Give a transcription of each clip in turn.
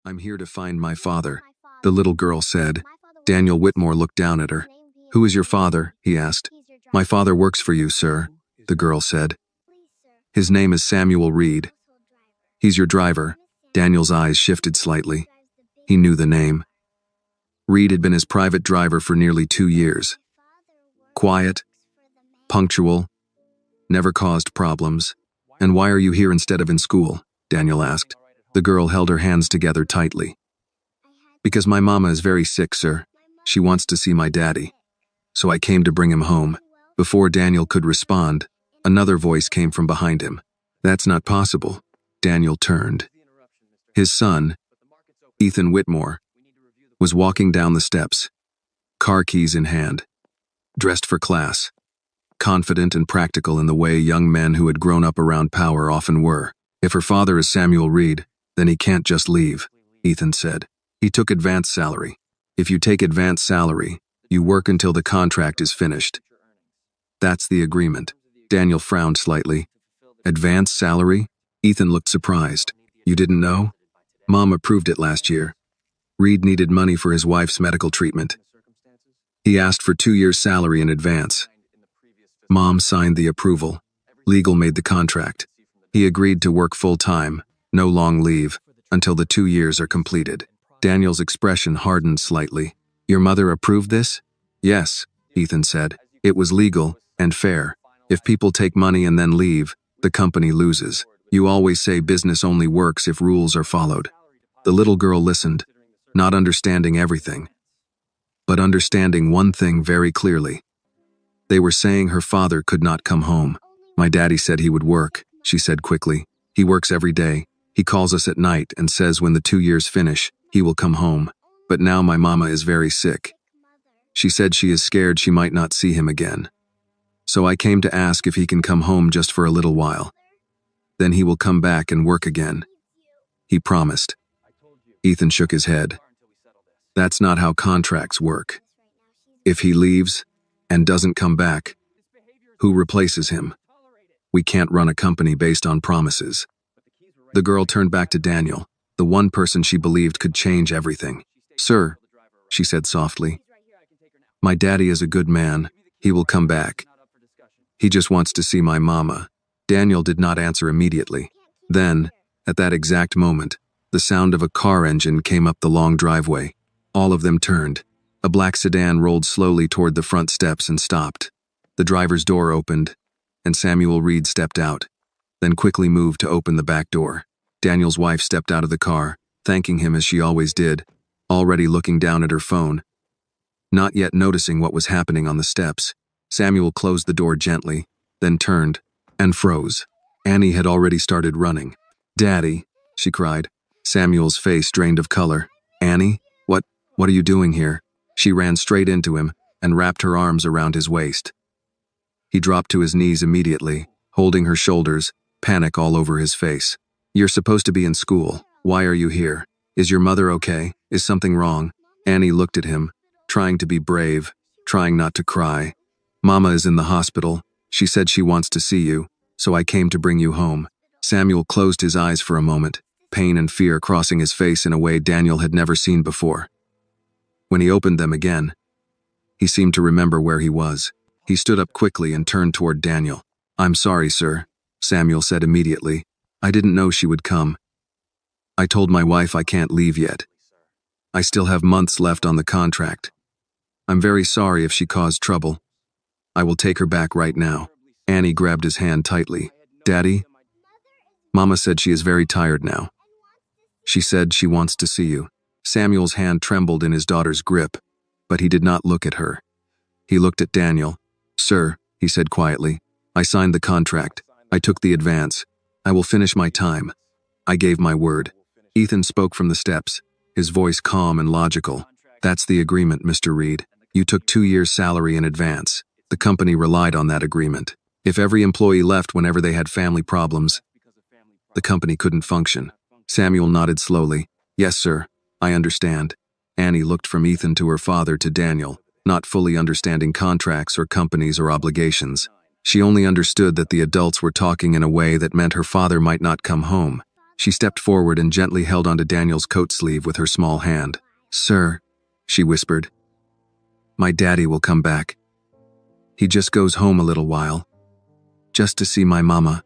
"I'm here to find my father," the little girl said. Daniel Whitmore looked down at her. "Who is your father?" he asked. "My father works for you, sir," the girl said. "His name is Samuel Reed." "He's your driver." Daniel's eyes shifted slightly. He knew the name. Reed had been his private driver for nearly 2 years. Quiet, punctual, never caused problems. "And why are you here instead of in school?" Daniel asked. The girl held her hands together tightly. "Because my mama is very sick, sir. She wants to see my daddy. So I came to bring him home." Before Daniel could respond, another voice came from behind him. "That's not possible." Daniel turned. His son, Ethan Whitmore, was walking down the steps, car keys in hand, dressed for class, confident and practical in the way young men who had grown up around power often were. "If her father is Samuel Reed, then he can't just leave," Ethan said. "He took advance salary. If you take advance salary, you work until the contract is finished. That's the agreement." Daniel frowned slightly. "Advance salary?" Ethan looked surprised. "You didn't know?" "Mom approved it last year. Reed needed money for his wife's medical treatment. He asked for 2 years' salary in advance. Mom signed the approval. Legal made the contract. He agreed to work full-time, no long leave, until the 2 years are completed." Daniel's expression hardened slightly. "Your mother approved this?" "Yes," Ethan said. "It was legal and fair. If people take money and then leave, the company loses. You always say business only works if rules are followed." The little girl listened, not understanding everything, but understanding one thing very clearly. They were saying her father could not come home. "My daddy said he would work," she said quickly. "He works every day. He calls us at night and says when the 2 years finish, he will come home. But now my mama is very sick. She said she is scared she might not see him again. So I came to ask if he can come home just for a little while. Then he will come back and work again." He promised. Ethan shook his head. "That's not how contracts work. If he leaves and doesn't come back, who replaces him? We can't run a company based on promises." The girl turned back to Daniel, the one person she believed could change everything. "Sir," she said softly, "my daddy is a good man. He will come back. He just wants to see my mama." Daniel did not answer immediately. Then, at that exact moment, the sound of a car engine came up the long driveway. All of them turned. A black sedan rolled slowly toward the front steps and stopped. The driver's door opened, and Samuel Reed stepped out, then quickly moved to open the back door. Daniel's wife stepped out of the car, thanking him as she always did, already looking down at her phone. Not yet noticing what was happening on the steps, Samuel closed the door gently, then turned, and froze. Annie had already started running. "Daddy," she cried. Samuel's face drained of color. "Annie, what are you doing here?" She ran straight into him and wrapped her arms around his waist. He dropped to his knees immediately, holding her shoulders, panic all over his face. "You're supposed to be in school. Why are you here? Is your mother okay? Is something wrong?" Annie looked at him, trying to be brave, trying not to cry. "Mama is in the hospital. She said she wants to see you, so I came to bring you home." Samuel closed his eyes for a moment, pain and fear crossing his face in a way Daniel had never seen before. When he opened them again, he seemed to remember where he was. He stood up quickly and turned toward Daniel. "I'm sorry, sir," Samuel said immediately. "I didn't know she would come. I told my wife I can't leave yet. I still have months left on the contract. I'm very sorry if she caused trouble. I will take her back right now." Annie grabbed his hand tightly. "Daddy, Mama said she is very tired now. She said she wants to see you." Samuel's hand trembled in his daughter's grip, but he did not look at her. He looked at Daniel. "Sir," he said quietly, "I signed the contract. I took the advance. I will finish my time. I gave my word." Ethan spoke from the steps, his voice calm and logical. "That's the agreement, Mr. Reed. You took 2 years' salary in advance. The company relied on that agreement. If every employee left whenever they had family problems, the company couldn't function." Samuel nodded slowly. "Yes, sir. I understand." Annie looked from Ethan to her father to Daniel, not fully understanding contracts or companies or obligations. She only understood that the adults were talking in a way that meant her father might not come home. She stepped forward and gently held onto Daniel's coat sleeve with her small hand. "Sir," she whispered, "my daddy will come back. He just goes home a little while, just to see my mama.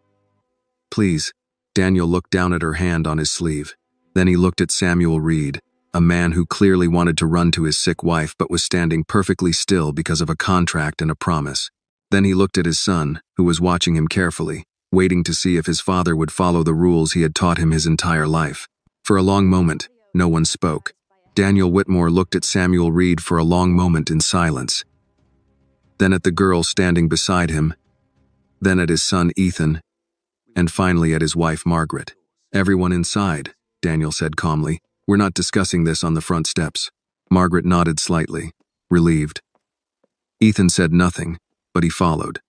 Please." Daniel looked down at her hand on his sleeve. Then he looked at Samuel Reed, a man who clearly wanted to run to his sick wife but was standing perfectly still because of a contract and a promise. Then he looked at his son, who was watching him carefully, waiting to see if his father would follow the rules he had taught him his entire life. For a long moment, no one spoke. Daniel Whitmore looked at Samuel Reed for a long moment in silence. Then at the girl standing beside him, then at his son Ethan, and finally at his wife Margaret. "Everyone inside," Daniel said calmly. "We're not discussing this on the front steps." Margaret nodded slightly, relieved. Ethan said nothing, but he followed.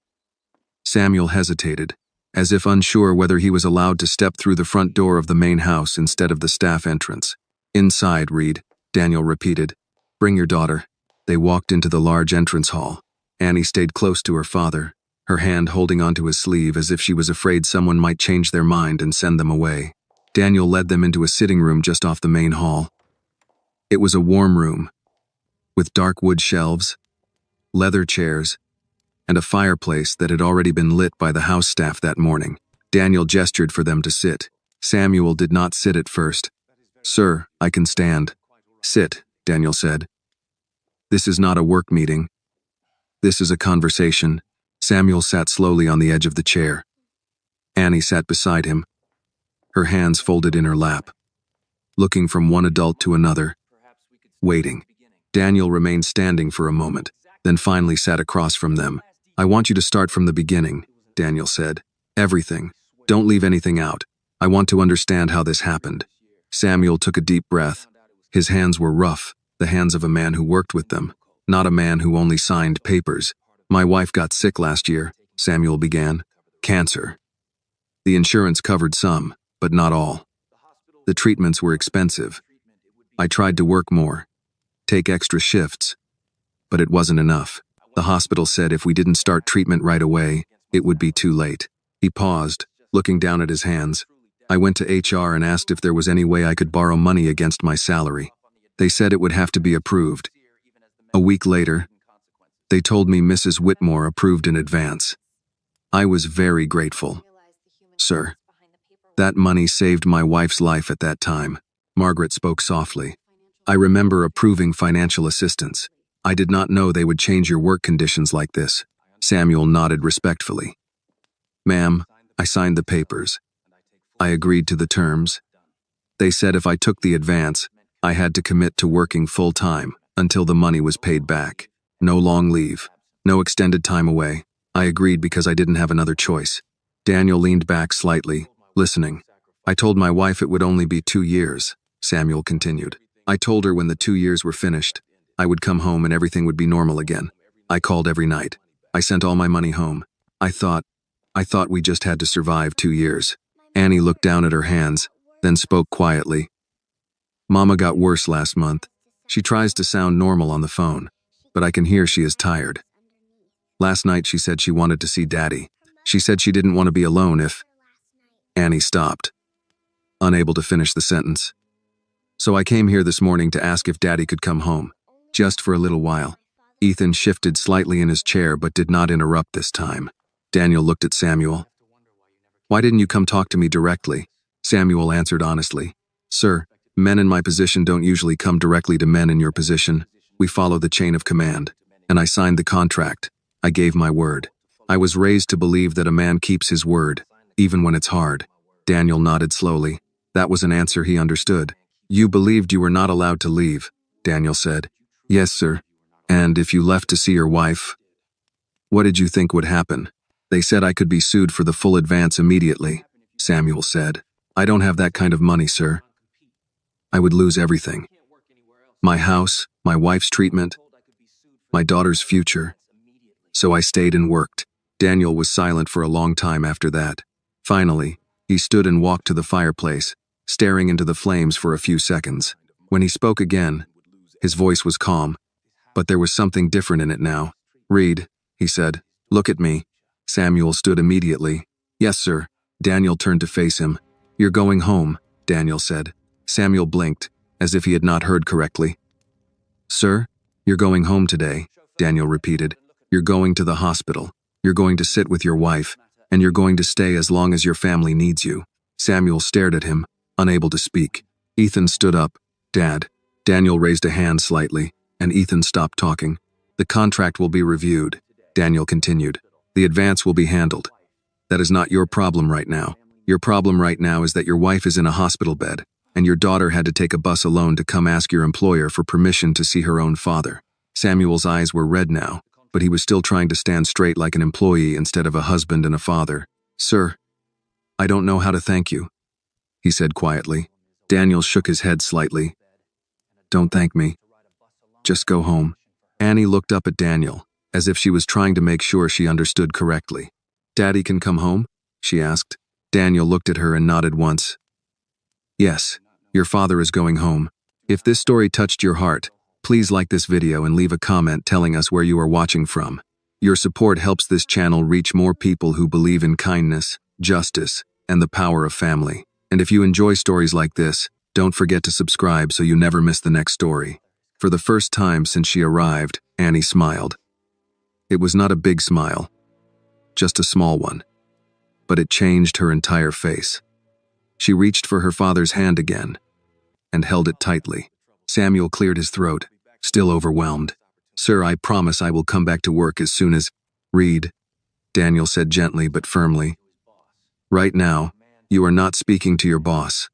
Samuel hesitated, as if unsure whether he was allowed to step through the front door of the main house instead of the staff entrance. "Inside, Reed," Daniel repeated. "Bring your daughter." They walked into the large entrance hall. Annie stayed close to her father, her hand holding onto his sleeve as if she was afraid someone might change their mind and send them away. Daniel led them into a sitting room just off the main hall. It was a warm room, with dark wood shelves, leather chairs, and a fireplace that had already been lit by the house staff that morning. Daniel gestured for them to sit. Samuel did not sit at first. "Sir, I can stand." "Sit," Daniel said. "This is not a work meeting. This is a conversation." Samuel sat slowly on the edge of the chair. Annie sat beside him, her hands folded in her lap, looking from one adult to another, waiting. Daniel remained standing for a moment, then finally sat across from them. "I want you to start from the beginning," Daniel said. "Everything. Don't leave anything out. I want to understand how this happened." Samuel took a deep breath. His hands were rough, the hands of a man who worked with them, not a man who only signed papers. "My wife got sick last year," Samuel began. "Cancer. The insurance covered some, but not all. The treatments were expensive. I tried to work more, take extra shifts, but it wasn't enough. The hospital said if we didn't start treatment right away, it would be too late." He paused, looking down at his hands. "I went to HR and asked if there was any way I could borrow money against my salary. They said it would have to be approved. A week later, they told me Mrs. Whitmore approved in advance. I was very grateful. Sir, that money saved my wife's life at that time." Margaret spoke softly. "I remember approving financial assistance. I did not know they would change your work conditions like this." Samuel nodded respectfully. "Ma'am, I signed the papers. I agreed to the terms. They said if I took the advance, I had to commit to working full-time until the money was paid back. No long leave, no extended time away. I agreed because I didn't have another choice." Daniel leaned back slightly, listening. "I told my wife it would only be 2 years, Samuel continued. "I told her when the 2 years were finished, I would come home and everything would be normal again. I called every night. I sent all my money home. I thought we just had to survive 2 years. Annie looked down at her hands, then spoke quietly. "Mama got worse last month. She tries to sound normal on the phone, but I can hear she is tired. Last night she said she wanted to see Daddy. She said she didn't want to be alone if—" Annie stopped, unable to finish the sentence. "So I came here this morning to ask if Daddy could come home, just for a little while." Ethan shifted slightly in his chair but did not interrupt this time. Daniel looked at Samuel. "Why didn't you come talk to me directly?" Samuel answered honestly. "Sir, men in my position don't usually come directly to men in your position. We follow the chain of command. And I signed the contract. I gave my word. I was raised to believe that a man keeps his word, even when it's hard." Daniel nodded slowly. That was an answer he understood. "You believed you were not allowed to leave," Daniel said. "Yes, sir. And if you left to see your wife, what did you think would happen?" "They said I could be sued for the full advance immediately," Samuel said. "I don't have that kind of money, sir. I would lose everything. My house, my wife's treatment, my daughter's future. So I stayed and worked." Daniel was silent for a long time after that. Finally, he stood and walked to the fireplace, staring into the flames for a few seconds. When he spoke again, his voice was calm, but there was something different in it now. "Reed," he said, "look at me." Samuel stood immediately. "Yes, sir." Daniel turned to face him. "You're going home," Daniel said. Samuel blinked, as if he had not heard correctly. "Sir, you're going home today," Daniel repeated. "You're going to the hospital. You're going to sit with your wife, and you're going to stay as long as your family needs you." Samuel stared at him, unable to speak. Ethan stood up. "Dad." Daniel raised a hand slightly, and Ethan stopped talking. "The contract will be reviewed," Daniel continued. "The advance will be handled. That is not your problem right now. Your problem right now is that your wife is in a hospital bed, and your daughter had to take a bus alone to come ask your employer for permission to see her own father." Samuel's eyes were red now, but he was still trying to stand straight like an employee instead of a husband and a father. "Sir, I don't know how to thank you," he said quietly. Daniel shook his head slightly. "Don't thank me. Just go home." Annie looked up at Daniel, as if she was trying to make sure she understood correctly. "Daddy can come home?" she asked. Daniel looked at her and nodded once. "Yes, your father is going home. If this story touched your heart, please like this video and leave a comment telling us where you are watching from. Your support helps this channel reach more people who believe in kindness, justice, and the power of family. And if you enjoy stories like this, don't forget to subscribe so you never miss the next story." For the first time since she arrived, Annie smiled. It was not a big smile, just a small one, but it changed her entire face. She reached for her father's hand again and held it tightly. Samuel cleared his throat, still overwhelmed. "Sir, I promise I will come back to work as soon as—" "Reed," Daniel said gently but firmly. "Right now, you are not speaking to your boss.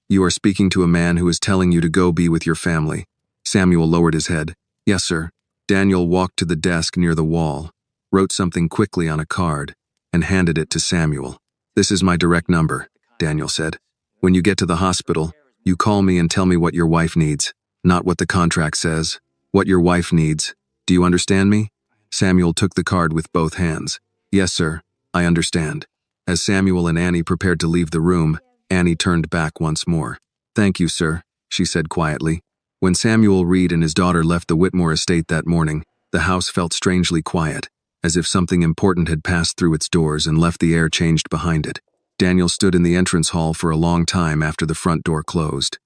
You are speaking to a man who is telling you to go be with your family." Samuel lowered his head. "Yes, sir." Daniel walked to the desk near the wall, wrote something quickly on a card, and handed it to Samuel. "This is my direct number," Daniel said. "When you get to the hospital, you call me and tell me what your wife needs. Not what the contract says. What your wife needs. Do you understand me?" Samuel took the card with both hands. "Yes, sir, I understand." As Samuel and Annie prepared to leave the room, Annie turned back once more. "Thank you, sir," she said quietly. When Samuel Reed and his daughter left the Whitmore estate that morning, the house felt strangely quiet, as if something important had passed through its doors and left the air changed behind it. Daniel stood in the entrance hall for a long time after the front door closed.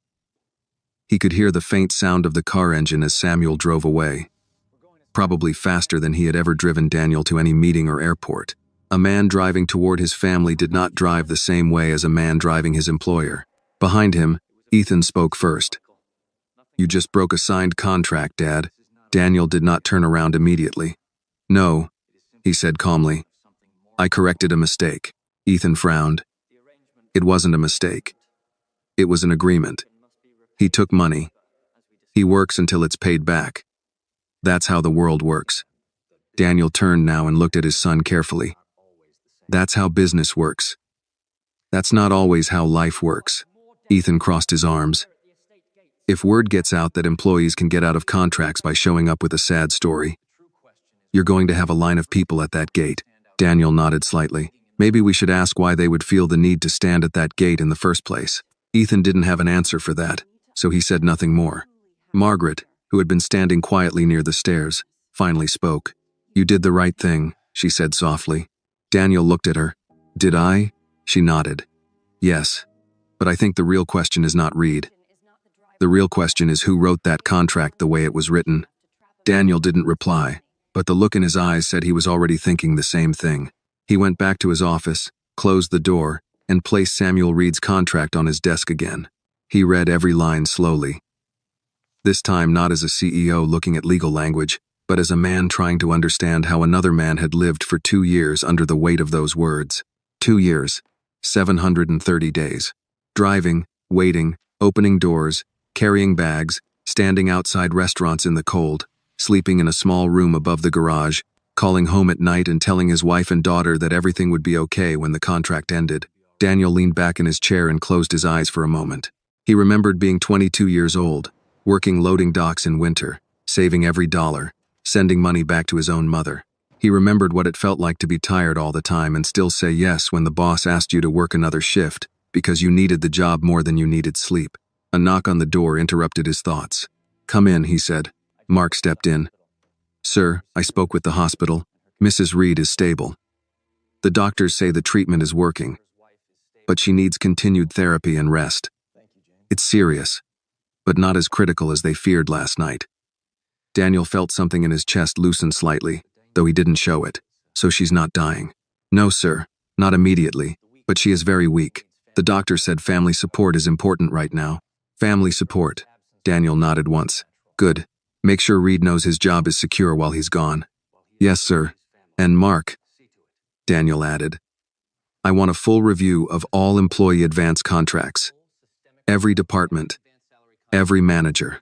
He could hear the faint sound of the car engine as Samuel drove away, probably faster than he had ever driven Daniel to any meeting or airport. A man driving toward his family did not drive the same way as a man driving his employer. Behind him, Ethan spoke first. "You just broke a signed contract, Dad." Daniel did not turn around immediately. "No," he said calmly. "I corrected a mistake." Ethan frowned. "It wasn't a mistake. It was an agreement. He took money. He works until it's paid back. That's how the world works." Daniel turned now and looked at his son carefully. "That's how business works. That's not always how life works." Ethan crossed his arms. "If word gets out that employees can get out of contracts by showing up with a sad story, you're going to have a line of people at that gate." Daniel nodded slightly. "Maybe we should ask why they would feel the need to stand at that gate in the first place." Ethan didn't have an answer for that, so he said nothing more. Margaret, who had been standing quietly near the stairs, finally spoke. "You did the right thing," she said softly. Daniel looked at her. "Did I?" She nodded. "Yes, but I think the real question is not Reed. The real question is who wrote that contract the way it was written." Daniel didn't reply, but the look in his eyes said he was already thinking the same thing. He went back to his office, closed the door, and placed Samuel Reed's contract on his desk again. He read every line slowly. This time not as a CEO looking at legal language, but as a man trying to understand how another man had lived for 2 years under the weight of those words. 2 years, 730 days. Driving, waiting, opening doors, carrying bags, standing outside restaurants in the cold, sleeping in a small room above the garage, calling home at night and telling his wife and daughter that everything would be okay when the contract ended. Daniel leaned back in his chair and closed his eyes for a moment. He remembered being 22 years old, working loading docks in winter, saving every dollar, sending money back to his own mother. He remembered what it felt like to be tired all the time and still say yes when the boss asked you to work another shift because you needed the job more than you needed sleep. A knock on the door interrupted his thoughts. "Come in," he said. Mark stepped in. "Sir, I spoke with the hospital. Mrs. Reed is stable. The doctors say the treatment is working. but she needs continued therapy and rest. It's serious, but not as critical as they feared last night. Daniel felt something in his chest loosen slightly, though he didn't show it. So she's not dying? No, sir, not immediately, but she is very weak. The doctor said family support is important right now. Family support. Daniel nodded once. Good. Make sure Reed knows his job is secure while he's gone. Yes, sir. And Mark, Daniel added, I want a full review of all employee advance contracts. Every department. Every manager.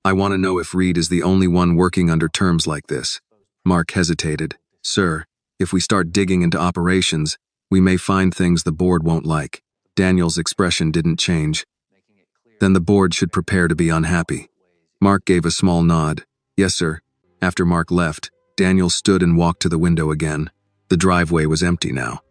I want to know if Reed is the only one working under terms like this. Mark hesitated. Sir, if we start digging into operations, we may find things the board won't like. Daniel's expression didn't change. Then the board should prepare to be unhappy. Mark gave a small nod. Yes, sir. After Mark left, Daniel stood and walked to the window again. The driveway was empty now.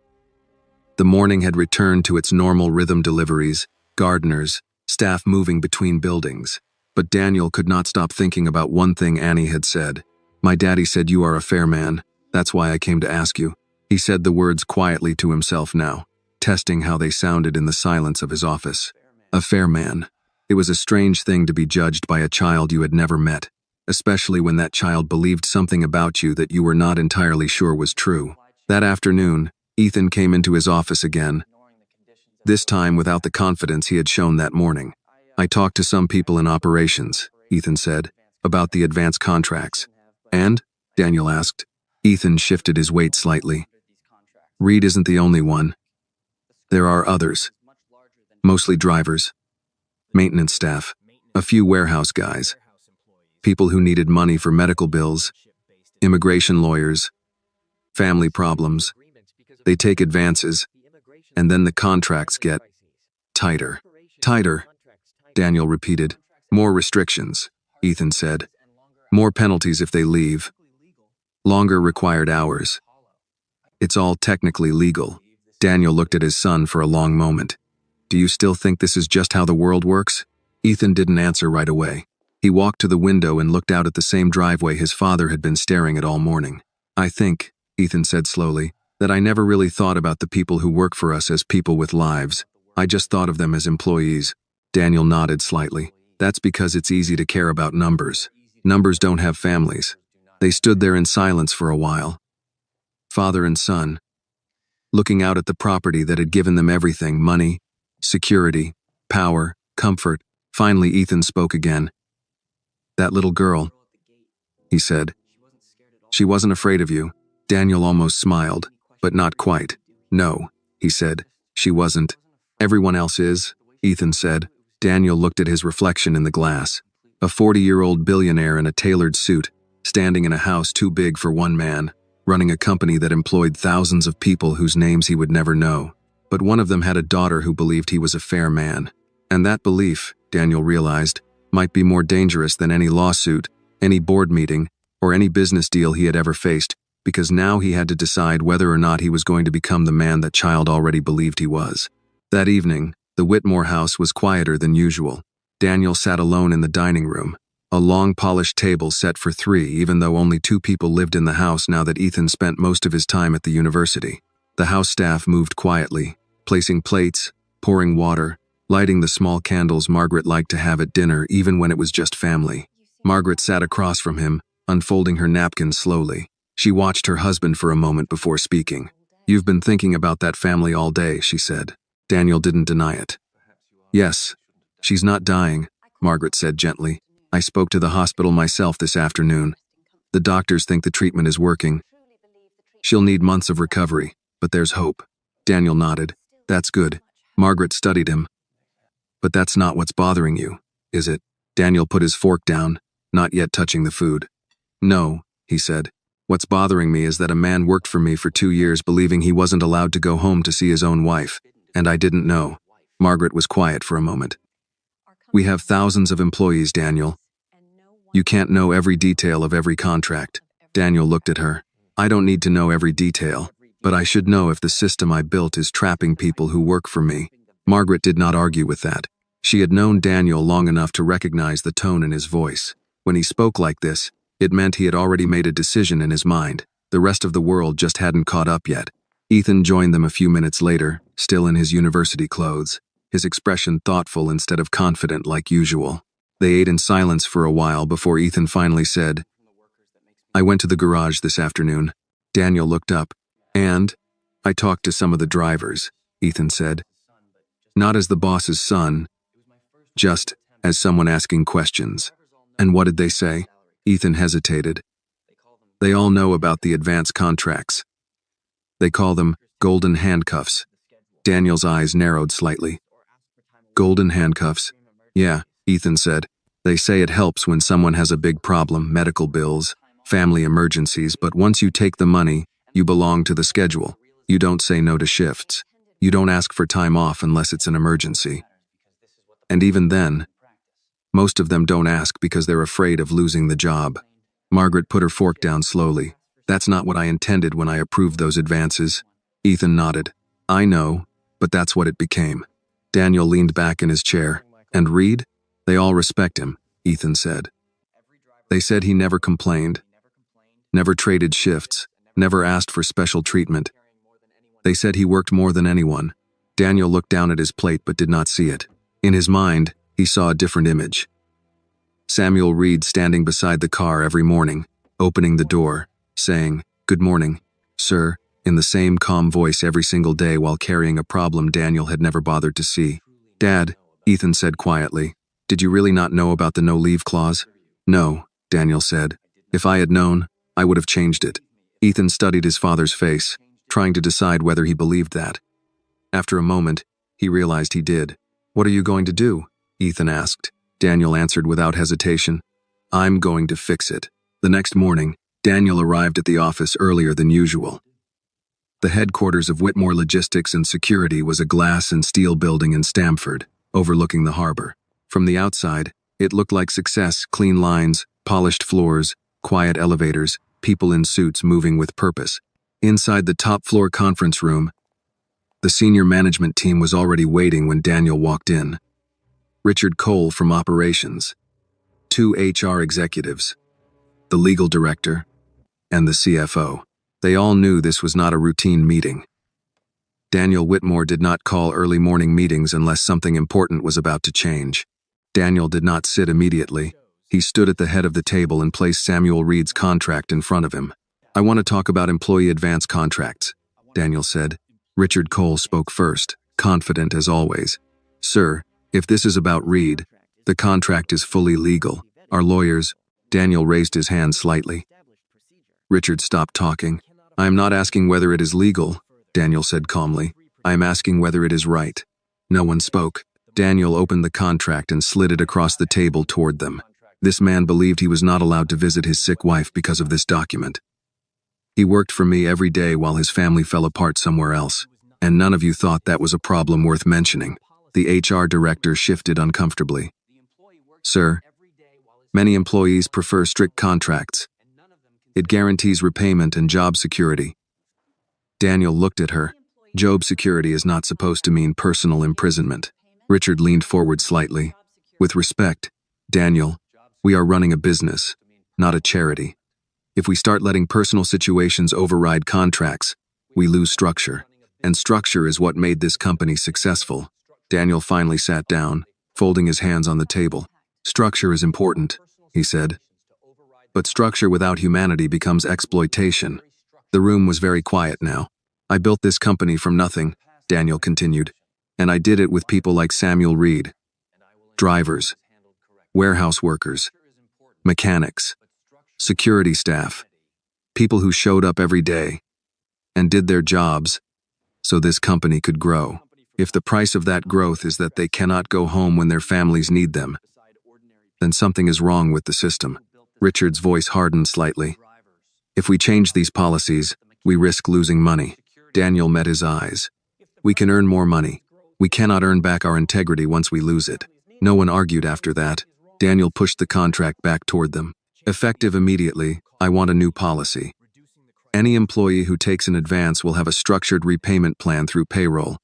The morning had returned to its normal rhythm: deliveries, gardeners, staff moving between buildings. But Daniel could not stop thinking about one thing Annie had said. My daddy said you are a fair man. That's why I came to ask you. He said the words quietly to himself now, testing how they sounded in the silence of his office. A fair man. It was a strange thing to be judged by a child you had never met, especially when that child believed something about you that you were not entirely sure was true. That afternoon, Ethan came into his office again, this time without the confidence he had shown that morning. I talked to some people in operations, Ethan said, about the advance contracts. And? Daniel asked. Ethan shifted his weight slightly. Reed isn't the only one. There are others. Mostly drivers, maintenance staff, a few warehouse guys, people who needed money for medical bills, immigration lawyers, family problems. They take advances, and then the contracts get tighter. Tighter, Daniel repeated. More restrictions, Ethan said. More penalties if they leave. Longer required hours. It's all technically legal. Daniel looked at his son for a long moment. Do you still think this is just how the world works? Ethan didn't answer right away. He walked to the window and looked out at the same driveway his father had been staring at all morning. I think, Ethan said slowly, that I never really thought about the people who work for us as people with lives. I just thought of them as employees. Daniel nodded slightly. That's because it's easy to care about numbers. Numbers don't have families. They stood there in silence for a while. Father and son, looking out at the property that had given them everything: money, security, power, comfort. Finally, Ethan spoke again. That little girl, he said. She wasn't afraid of you. Daniel almost smiled, but not quite. No, he said. She wasn't. Everyone else is, Ethan said. Daniel looked at his reflection in the glass. A 40-year-old billionaire in a tailored suit, standing in a house too big for one man, running a company that employed thousands of people whose names he would never know. But one of them had a daughter who believed he was a fair man. And that belief, Daniel realized, might be more dangerous than any lawsuit, any board meeting, or any business deal he had ever faced, because now he had to decide whether or not he was going to become the man that child already believed he was. That evening, the Whitmore house was quieter than usual. Daniel sat alone in the dining room, a long polished table set for 3, even though only 2 people lived in the house now that Ethan spent most of his time at the university. The house staff moved quietly, placing plates, pouring water, lighting the small candles Margaret liked to have at dinner even when it was just family. Margaret sat across from him, unfolding her napkin slowly. She watched her husband for a moment before speaking. You've been thinking about that family all day, she said. Daniel didn't deny it. Yes, she's not dying, Margaret said gently. I spoke to the hospital myself this afternoon. The doctors think the treatment is working. She'll need months of recovery, but there's hope. Daniel nodded. That's good. Margaret studied him. But that's not what's bothering you, is it? Daniel put his fork down, not yet touching the food. No, he said. What's bothering me is that a man worked for me for 2 years believing he wasn't allowed to go home to see his own wife, and I didn't know. Margaret was quiet for a moment. We have thousands of employees, Daniel. You can't know every detail of every contract. Daniel looked at her. I don't need to know every detail, but I should know if the system I built is trapping people who work for me. Margaret did not argue with that. She had known Daniel long enough to recognize the tone in his voice. When he spoke like this, it meant he had already made a decision in his mind. The rest of the world just hadn't caught up yet. Ethan joined them a few minutes later, still in his university clothes, his expression thoughtful instead of confident like usual. They ate in silence for a while before Ethan finally said, "I went to the garage this afternoon." Daniel looked up. "And? I talked to some of the drivers," Ethan said. "Not as the boss's son, just as someone asking questions." "And what did they say?" Ethan hesitated. "They all know about the advance contracts. They call them golden handcuffs." Daniel's eyes narrowed slightly. "Golden handcuffs?" "Yeah," Ethan said. "They say it helps when someone has a big problem, medical bills, family emergencies, but once you take the money, you belong to the schedule. You don't say no to shifts. You don't ask for time off unless it's an emergency. And even then, most of them don't ask because they're afraid of losing the job." Margaret put her fork down slowly. "That's not what I intended when I approved those advances." Ethan nodded. "I know, but that's what it became." Daniel leaned back in his chair. "And Reed? They all respect him," Ethan said. "They said he never complained, never traded shifts, never asked for special treatment. They said he worked more than anyone." Daniel looked down at his plate but did not see it. In his mind, he saw a different image. Samuel Reed standing beside the car every morning, opening the door, saying, "Good morning, sir," in the same calm voice every single day while carrying a problem Daniel had never bothered to see. "Dad," Ethan said quietly, "did you really not know about the no-leave clause?" "No," Daniel said. "If I had known, I would have changed it." Ethan studied his father's face, trying to decide whether he believed that. After a moment, he realized he did. "What are you going to do?" Ethan asked. Daniel answered without hesitation, "I'm going to fix it." The next morning, Daniel arrived at the office earlier than usual. The headquarters of Whitmore Logistics and Security was a glass and steel building in Stamford, overlooking the harbor. From the outside, it looked like success: clean lines, polished floors, quiet elevators, people in suits moving with purpose. Inside the top-floor conference room, the senior management team was already waiting when Daniel walked in. Richard Cole from operations, 2 HR executives, the legal director, and the CFO. They all knew this was not a routine meeting. Daniel Whitmore did not call early morning meetings unless something important was about to change. Daniel did not sit immediately. He stood at the head of the table and placed Samuel Reed's contract in front of him. "I want to talk about employee advance contracts," Daniel said. Richard Cole spoke first, confident as always. "Sir, if this is about Reed, the contract is fully legal. Our lawyers—" Daniel raised his hand slightly. Richard stopped talking. "I am not asking whether it is legal," Daniel said calmly. "I am asking whether it is right." No one spoke. Daniel opened the contract and slid it across the table toward them. This man believed he was not allowed to visit his sick wife because of this document. "He worked for me every day while his family fell apart somewhere else, and none of you thought that was a problem worth mentioning." The HR director shifted uncomfortably. "Sir, many employees prefer strict contracts. It guarantees repayment and job security." Daniel looked at her. "Job security is not supposed to mean personal imprisonment." Richard leaned forward slightly. "With respect, Daniel, we are running a business, not a charity. If we start letting personal situations override contracts, we lose structure. And structure is what made this company successful." Daniel finally sat down, folding his hands on the table. "Structure is important," he said. "But structure without humanity becomes exploitation." The room was very quiet now. "I built this company from nothing," Daniel continued, "and I did it with people like Samuel Reed. Drivers, warehouse workers, mechanics, security staff, people who showed up every day and did their jobs so this company could grow. If the price of that growth is that they cannot go home when their families need them, then something is wrong with the system." Richard's voice hardened slightly. "If we change these policies, we risk losing money." Daniel met his eyes. "We can earn more money. We cannot earn back our integrity once we lose it." No one argued after that. Daniel pushed the contract back toward them. "Effective immediately, I want a new policy. Any employee who takes an advance will have a structured repayment plan through payroll.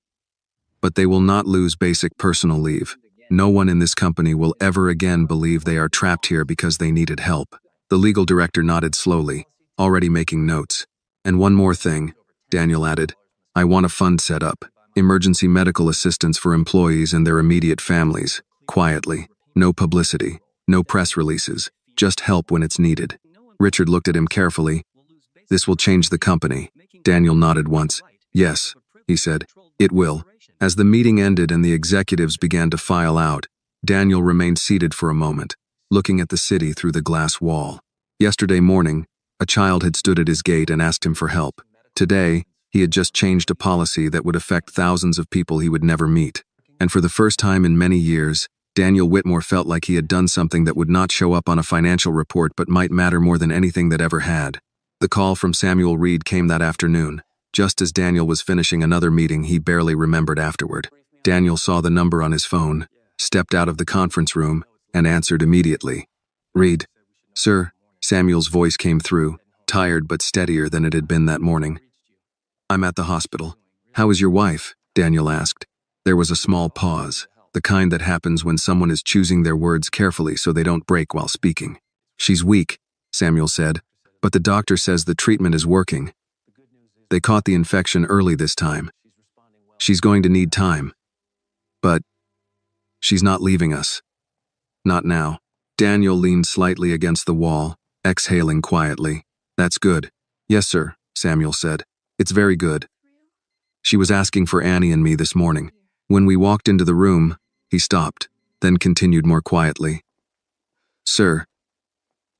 But they will not lose basic personal leave. No one in this company will ever again believe they are trapped here because they needed help." The legal director nodded slowly, already making notes. "And one more thing," Daniel added. I want a fund set up. Emergency medical assistance for employees and their immediate families. Quietly. No publicity. No press releases. Just help when it's needed. Richard looked at him carefully. This will change the company. Daniel nodded once. Yes, he said. It will. As the meeting ended and the executives began to file out, Daniel remained seated for a moment, looking at the city through the glass wall. Yesterday morning, a child had stood at his gate and asked him for help. Today, he had just changed a policy that would affect thousands of people he would never meet. And for the first time in many years, Daniel Whitmore felt like he had done something that would not show up on a financial report but might matter more than anything that ever had. The call from Samuel Reed came that afternoon, just as Daniel was finishing another meeting he barely remembered afterward. Daniel saw the number on his phone, stepped out of the conference room, and answered immediately. Reed. Sir, Samuel's voice came through, tired but steadier than it had been that morning. I'm at the hospital. How is your wife? Daniel asked. There was a small pause, the kind that happens when someone is choosing their words carefully so they don't break while speaking. She's weak, Samuel said, but the doctor says the treatment is working. They caught the infection early this time. She's going to need time. But she's not leaving us. Not now. Daniel leaned slightly against the wall, exhaling quietly. That's good. Yes, sir, Samuel said. It's very good. She was asking for Annie and me this morning. When we walked into the room, he stopped, then continued more quietly. Sir,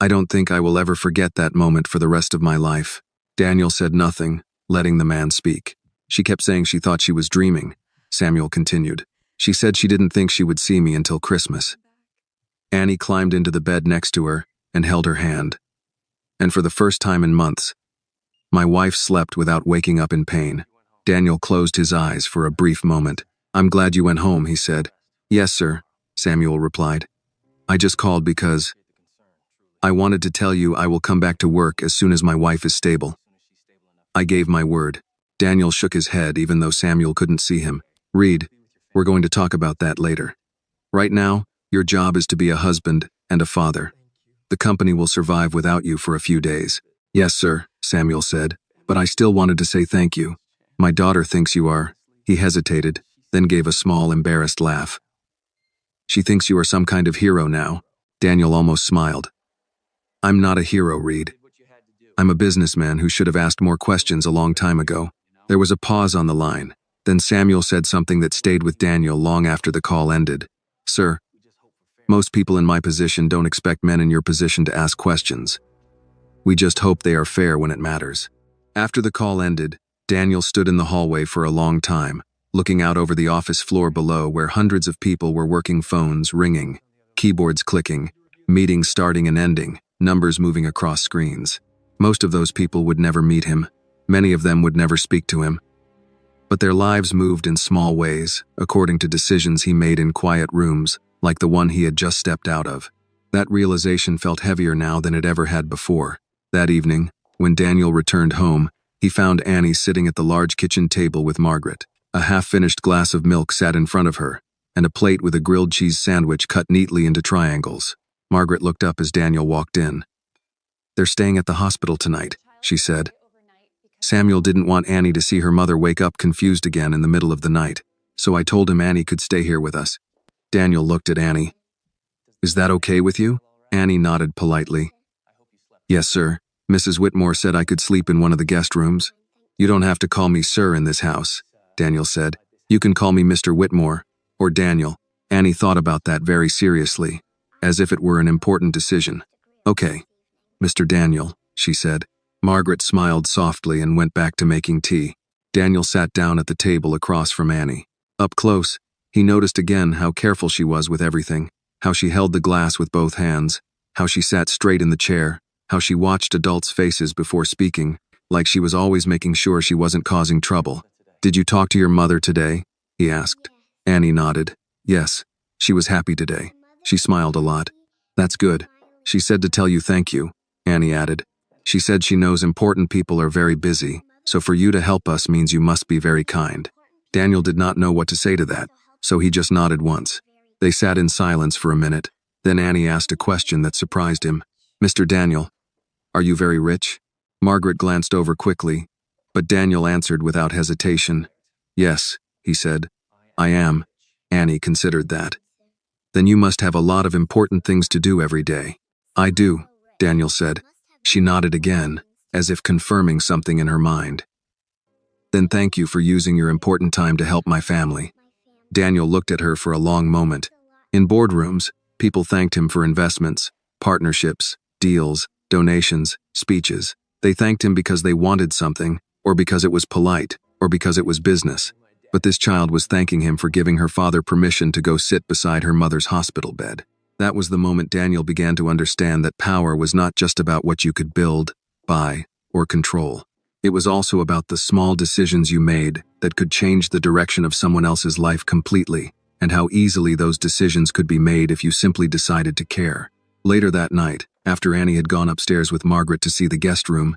I don't think I will ever forget that moment for the rest of my life. Daniel said nothing, letting the man speak. She kept saying she thought she was dreaming. Samuel continued. She said she didn't think she would see me until Christmas. Annie climbed into the bed next to her and held her hand. And for the first time in months, my wife slept without waking up in pain. Daniel closed his eyes for a brief moment. I'm glad you went home, he said. Yes, sir, Samuel replied. I just called because I wanted to tell you I will come back to work as soon as my wife is stable. I gave my word. Daniel shook his head even though Samuel couldn't see him. Reed, we're going to talk about that later. Right now, your job is to be a husband and a father. The company will survive without you for a few days. Yes, sir, Samuel said, but I still wanted to say thank you. My daughter thinks you are. He hesitated, then gave a small, embarrassed laugh. She thinks you are some kind of hero now. Daniel almost smiled. I'm not a hero, Reed. I'm a businessman who should have asked more questions a long time ago. There was a pause on the line. Then Samuel said something that stayed with Daniel long after the call ended. Sir, most people in my position don't expect men in your position to ask questions. We just hope they are fair when it matters. After the call ended, Daniel stood in the hallway for a long time, looking out over the office floor below where hundreds of people were working, phones ringing, keyboards clicking, meetings starting and ending, numbers moving across screens. Most of those people would never meet him. Many of them would never speak to him. But their lives moved in small ways, according to decisions he made in quiet rooms, like the one he had just stepped out of. That realization felt heavier now than it ever had before. That evening, when Daniel returned home, he found Annie sitting at the large kitchen table with Margaret. A half-finished glass of milk sat in front of her, and a plate with a grilled cheese sandwich cut neatly into triangles. Margaret looked up as Daniel walked in. They're staying at the hospital tonight, she said. Samuel didn't want Annie to see her mother wake up confused again in the middle of the night, so I told him Annie could stay here with us. Daniel looked at Annie. Is that okay with you? Annie nodded politely. Yes, sir. Mrs. Whitmore said I could sleep in one of the guest rooms. You don't have to call me sir in this house, Daniel said. You can call me Mr. Whitmore, or Daniel. Annie thought about that very seriously, as if it were an important decision. Okay, Mr. Daniel, she said. Margaret smiled softly and went back to making tea. Daniel sat down at the table across from Annie. Up close, he noticed again how careful she was with everything, how she held the glass with both hands, how she sat straight in the chair, how she watched adults' faces before speaking, like she was always making sure she wasn't causing trouble. Did you talk to your mother today? He asked. Annie nodded. Yes, she was happy today. She smiled a lot. That's good. She said to tell you thank you, Annie added. She said she knows important people are very busy, so for you to help us means you must be very kind. Daniel did not know what to say to that, so he just nodded once. They sat in silence for a minute. Then Annie asked a question that surprised him. Mr. Daniel, are you very rich? Margaret glanced over quickly. But Daniel answered without hesitation. Yes, he said. I am. Annie considered that. Then you must have a lot of important things to do every day. I do, Daniel said. She nodded again, as if confirming something in her mind. Then thank you for using your important time to help my family. Daniel looked at her for a long moment. In boardrooms, people thanked him for investments, partnerships, deals, donations, speeches. They thanked him because they wanted something, or because it was polite, or because it was business. But this child was thanking him for giving her father permission to go sit beside her mother's hospital bed. That was the moment Daniel began to understand that power was not just about what you could build, buy, or control. It was also about the small decisions you made that could change the direction of someone else's life completely, and how easily those decisions could be made if you simply decided to care. Later that night, after Annie had gone upstairs with Margaret to see the guest room,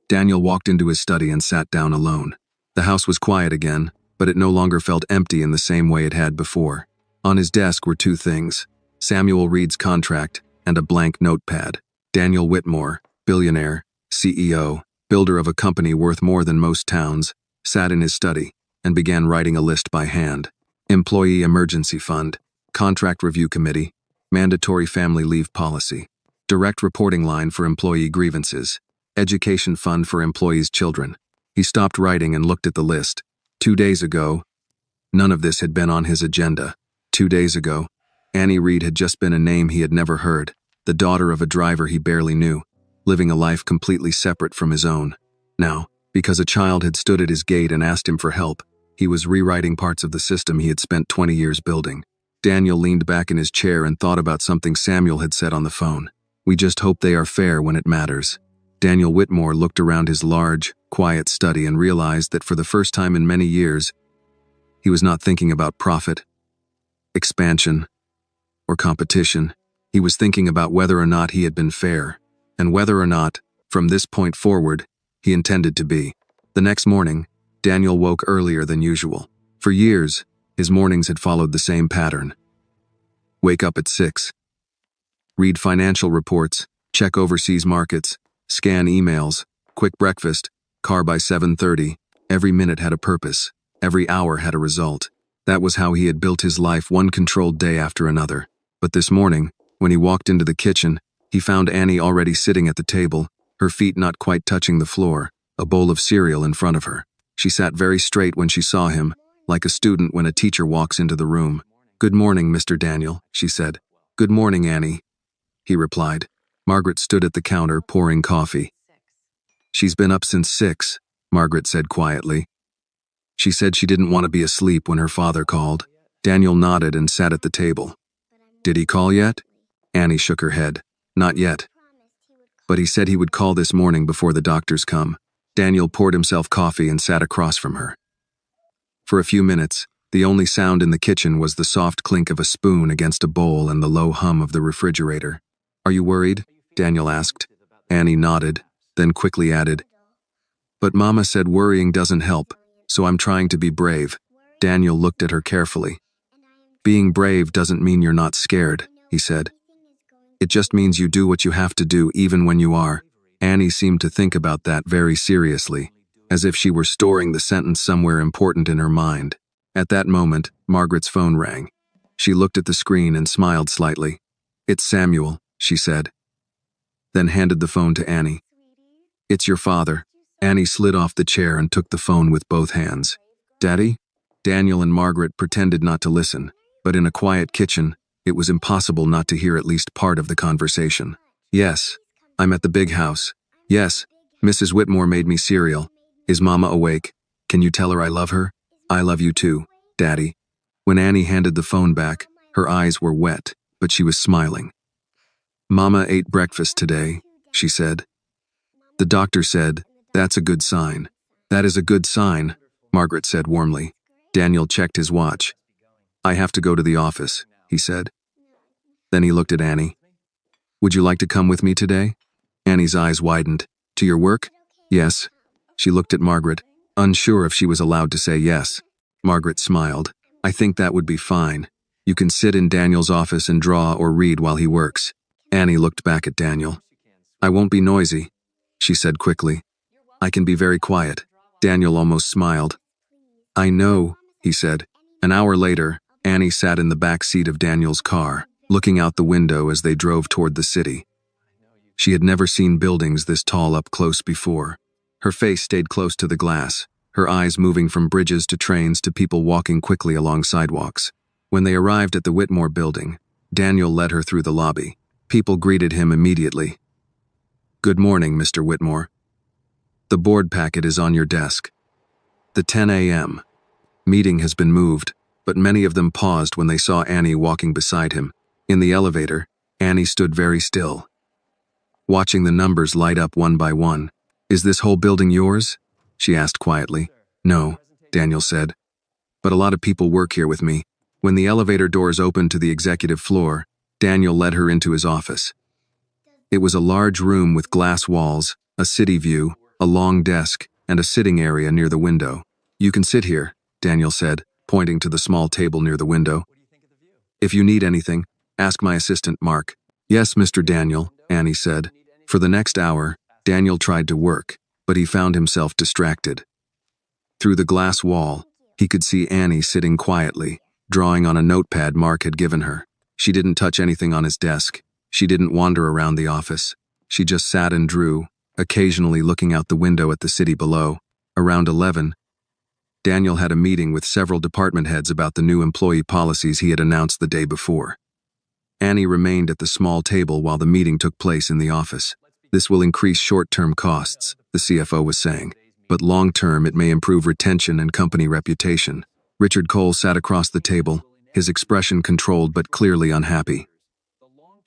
Daniel walked into his study and sat down alone. The house was quiet again, but it no longer felt empty in the same way it had before. On his desk were two things: Samuel Reed's contract and a blank notepad. Daniel Whitmore, billionaire, CEO, builder of a company worth more than most towns, sat in his study and began writing a list by hand. Employee emergency fund, contract review committee, mandatory family leave policy, direct reporting line for employee grievances, education fund for employees' children. He stopped writing and looked at the list. 2 days ago, none of this had been on his agenda. 2 days ago, Annie Reed had just been a name he had never heard, the daughter of a driver he barely knew, living a life completely separate from his own. Now, because a child had stood at his gate and asked him for help, he was rewriting parts of the system he had spent 20 years building. Daniel leaned back in his chair and thought about something Samuel had said on the phone. We just hope they are fair when it matters. Daniel Whitmore looked around his large, quiet study and realized that for the first time in many years, he was not thinking about profit, expansion, or competition. He was thinking about whether or not he had been fair, and whether or not, from this point forward, he intended to be. The next morning, Daniel woke earlier than usual. For years, his mornings had followed the same pattern. Wake up at 6. Read financial reports, check overseas markets, scan emails, quick breakfast, car by 7:30. Every minute had a purpose. Every hour had a result. That was how he had built his life, one controlled day after another. But this morning, when he walked into the kitchen, he found Annie already sitting at the table, her feet not quite touching the floor, a bowl of cereal in front of her. She sat very straight when she saw him, like a student when a teacher walks into the room. "Good morning, Mr. Daniel," she said. "Good morning, Annie," he replied. Margaret stood at the counter pouring coffee. "She's been up since 6, Margaret said quietly. She said she didn't want to be asleep when her father called. Daniel nodded and sat at the table. "Did he call yet?" Annie shook her head. "Not yet. But he said he would call this morning before the doctors come." Daniel poured himself coffee and sat across from her. For a few minutes, the only sound in the kitchen was the soft clink of a spoon against a bowl and the low hum of the refrigerator. "Are you worried?" Daniel asked. Annie nodded, then quickly added, "But Mama said worrying doesn't help, so I'm trying to be brave." Daniel looked at her carefully. "Being brave doesn't mean you're not scared," he said. "It just means you do what you have to do even when you are." Annie seemed to think about that very seriously, as if she were storing the sentence somewhere important in her mind. At that moment, Margaret's phone rang. She looked at the screen and smiled slightly. "It's Samuel," she said, then handed the phone to Annie. "It's your father." Annie slid off the chair and took the phone with both hands. "Daddy?" Daniel and Margaret pretended not to listen, but in a quiet kitchen, it was impossible not to hear at least part of the conversation. "Yes, I'm at the big house. Yes, Mrs. Whitmore made me cereal. Is Mama awake? Can you tell her I love her? I love you too, Daddy." When Annie handed the phone back, her eyes were wet, but she was smiling. "Mama ate breakfast today," she said. "The doctor said, that's a good sign." "That is a good sign," Margaret said warmly. Daniel checked his watch. "I have to go to the office," he said. Then he looked at Annie. "Would you like to come with me today?" Annie's eyes widened. "To your work?" "Yes." She looked at Margaret, unsure if she was allowed to say yes. Margaret smiled. "I think that would be fine. You can sit in Daniel's office and draw or read while he works." Annie looked back at Daniel. "I won't be noisy," she said quickly. I can be very quiet. Daniel almost smiled. I know, he said. An hour later, Annie sat in the back seat of Daniel's car, looking out the window as they drove toward the city. She had never seen buildings this tall up close before. Her face stayed close to the glass, her eyes moving from bridges to trains to people walking quickly along sidewalks. When they arrived at the Whitmore building, Daniel led her through the lobby. People greeted him immediately. Good morning, Mr. Whitmore. The board packet is on your desk. The 10 a.m. meeting has been moved, but many of them paused when they saw Annie walking beside him. In the elevator, Annie stood very still, watching the numbers light up one by one. Is this whole building yours? She asked quietly. No, Daniel said. But a lot of people work here with me. When the elevator doors opened to the executive floor, Daniel led her into his office. It was a large room with glass walls, a city view, a long desk, and a sitting area near the window. You can sit here, Daniel said, pointing to the small table near the window. If you need anything, ask my assistant, Mark. Yes, Mr. Daniel, Annie said. For the next hour, Daniel tried to work, but he found himself distracted. Through the glass wall, he could see Annie sitting quietly, drawing on a notepad Mark had given her. She didn't touch anything on his desk. She didn't wander around the office. She just sat and drew, occasionally looking out the window at the city below. Around 11, Daniel had a meeting with several department heads about the new employee policies he had announced the day before. Annie remained at the small table while the meeting took place in the office. This will increase short-term costs, the CFO was saying, but long-term it may improve retention and company reputation. Richard Cole sat across the table, his expression controlled but clearly unhappy.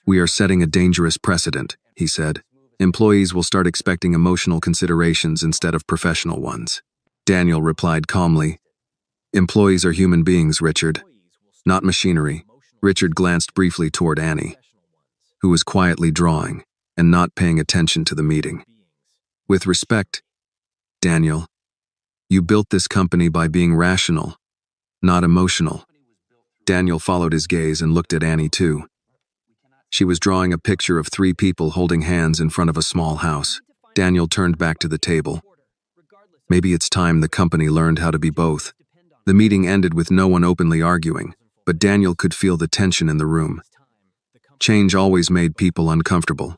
We are setting a dangerous precedent, he said. Employees will start expecting emotional considerations instead of professional ones. Daniel replied calmly. Employees are human beings, Richard, not machinery. Richard glanced briefly toward Annie, who was quietly drawing and not paying attention to the meeting. With respect, Daniel, you built this company by being rational, not emotional. Daniel followed his gaze and looked at Annie too. She was drawing a picture of 3 people holding hands in front of a small house. Daniel turned back to the table. Maybe it's time the company learned how to be both. The meeting ended with no one openly arguing, but Daniel could feel the tension in the room. Change always made people uncomfortable,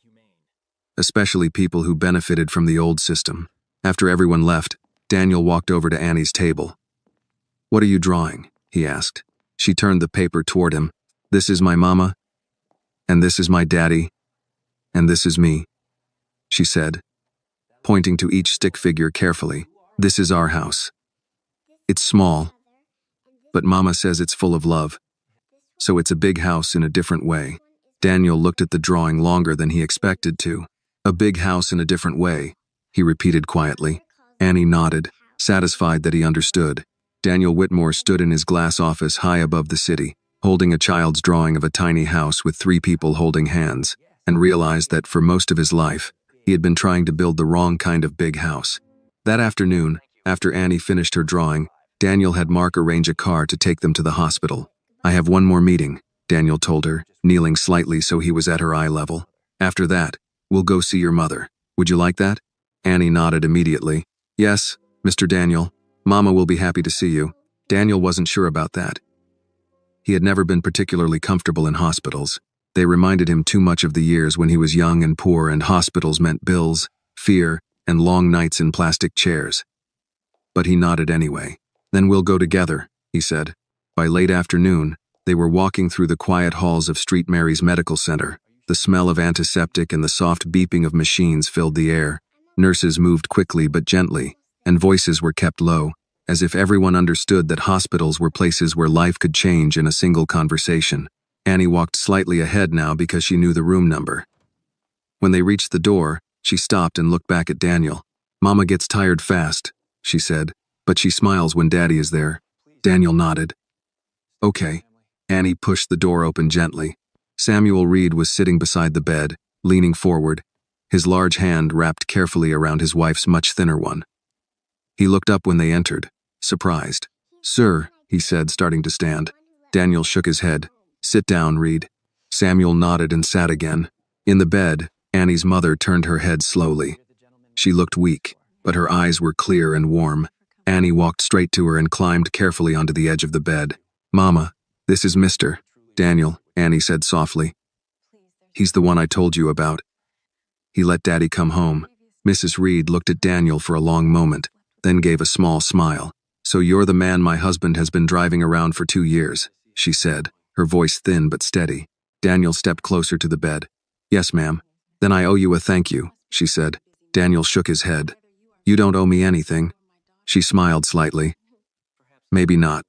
especially people who benefited from the old system. After everyone left, Daniel walked over to Annie's table. What are you drawing? He asked. She turned the paper toward him. This is my mama, and this is my daddy, and this is me, she said, pointing to each stick figure carefully. This is our house. It's small, but Mama says it's full of love. So it's a big house in a different way. Daniel looked at the drawing longer than he expected to. A big house in a different way, he repeated quietly. Annie nodded, satisfied that he understood. Daniel Whitmore stood in his glass office high above the city, holding a child's drawing of a tiny house with 3 people holding hands, and realized that for most of his life, he had been trying to build the wrong kind of big house. That afternoon, after Annie finished her drawing, Daniel had Mark arrange a car to take them to the hospital. I have one more meeting, Daniel told her, kneeling slightly so he was at her eye level. After that, we'll go see your mother. Would you like that? Annie nodded immediately. Yes, Mr. Daniel. Mama will be happy to see you. Daniel wasn't sure about that. He had never been particularly comfortable in hospitals. They reminded him too much of the years when he was young and poor, and hospitals meant bills, fear, and long nights in plastic chairs. But he nodded anyway. Then we'll go together, he said. By late afternoon, they were walking through the quiet halls of St. Mary's Medical Center. The smell of antiseptic and the soft beeping of machines filled the air. Nurses moved quickly but gently, and voices were kept low, as if everyone understood that hospitals were places where life could change in a single conversation. Annie walked slightly ahead now because she knew the room number. When they reached the door, she stopped and looked back at Daniel. Mama gets tired fast, she said, but she smiles when Daddy is there. Daniel nodded. Okay. Annie pushed the door open gently. Samuel Reed was sitting beside the bed, leaning forward, his large hand wrapped carefully around his wife's much thinner one. He looked up when they entered, surprised. Sir, he said, starting to stand. Daniel shook his head. Sit down, Reed. Samuel nodded and sat again. In the bed, Annie's mother turned her head slowly. She looked weak, but her eyes were clear and warm. Annie walked straight to her and climbed carefully onto the edge of the bed. "Mama, this is Mr. Daniel," Annie said softly. "He's the one I told you about. He let Daddy come home." Mrs. Reed looked at Daniel for a long moment, then gave a small smile. "So you're the man my husband has been driving around for 2 years," she said, her voice thin but steady. Daniel stepped closer to the bed. "Yes, ma'am." "Then I owe you a thank you," she said. Daniel shook his head. "You don't owe me anything." She smiled slightly. "Maybe not.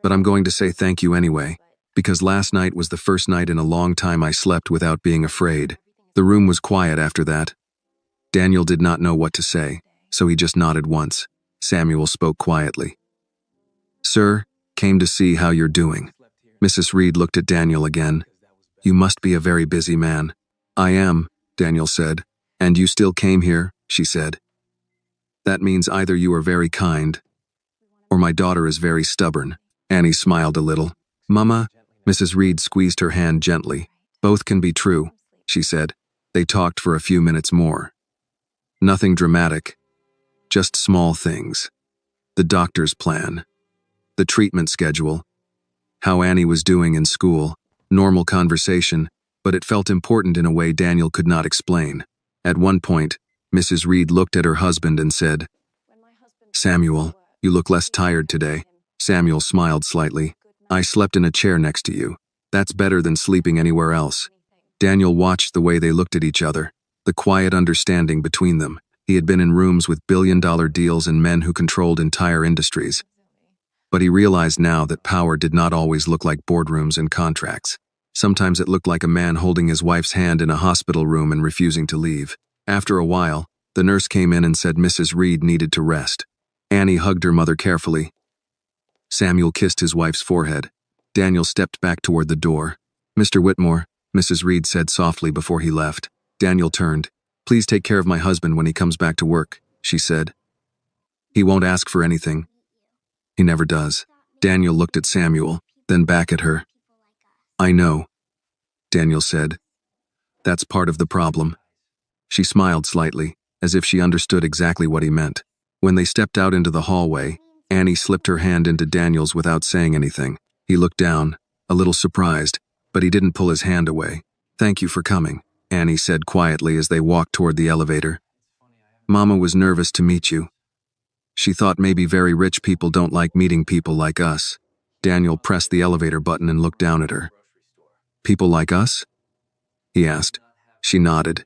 But I'm going to say thank you anyway, because last night was the first night in a long time I slept without being afraid." The room was quiet after that. Daniel did not know what to say, so he just nodded once. Samuel spoke quietly. "Sir, came to see how you're doing." Mrs. Reed looked at Daniel again. "You must be a very busy man." "I am," Daniel said. "And you still came here," she said. "That means either you are very kind, or my daughter is very stubborn." Annie smiled a little. "Mama," Mrs. Reed squeezed her hand gently. "Both can be true," she said. They talked for a few minutes more. Nothing dramatic, just small things. The doctor's plan, the treatment schedule, how Annie was doing in school, normal conversation, but it felt important in a way Daniel could not explain. At one point, Mrs. Reed looked at her husband and said, "Samuel, you look less tired today." Samuel smiled slightly. "I slept in a chair next to you. That's better than sleeping anywhere else." Daniel watched the way they looked at each other, the quiet understanding between them. He had been in rooms with billion-dollar deals and men who controlled entire industries. But he realized now that power did not always look like boardrooms and contracts. Sometimes it looked like a man holding his wife's hand in a hospital room and refusing to leave. After a while, the nurse came in and said Mrs. Reed needed to rest. Annie hugged her mother carefully. Samuel kissed his wife's forehead. Daniel stepped back toward the door. "Mr. Whitmore," Mrs. Reed said softly before he left. Daniel turned. "Please take care of my husband when he comes back to work," she said. "He won't ask for anything. He never does." Daniel looked at Samuel, then back at her. "I know," Daniel said. "That's part of the problem." She smiled slightly, as if she understood exactly what he meant. When they stepped out into the hallway, Annie slipped her hand into Daniel's without saying anything. He looked down, a little surprised, but he didn't pull his hand away. "Thank you for coming," Annie said quietly as they walked toward the elevator. "Mama was nervous to meet you. She thought maybe very rich people don't like meeting people like us." Daniel pressed the elevator button and looked down at her. "People like us?" he asked. She nodded.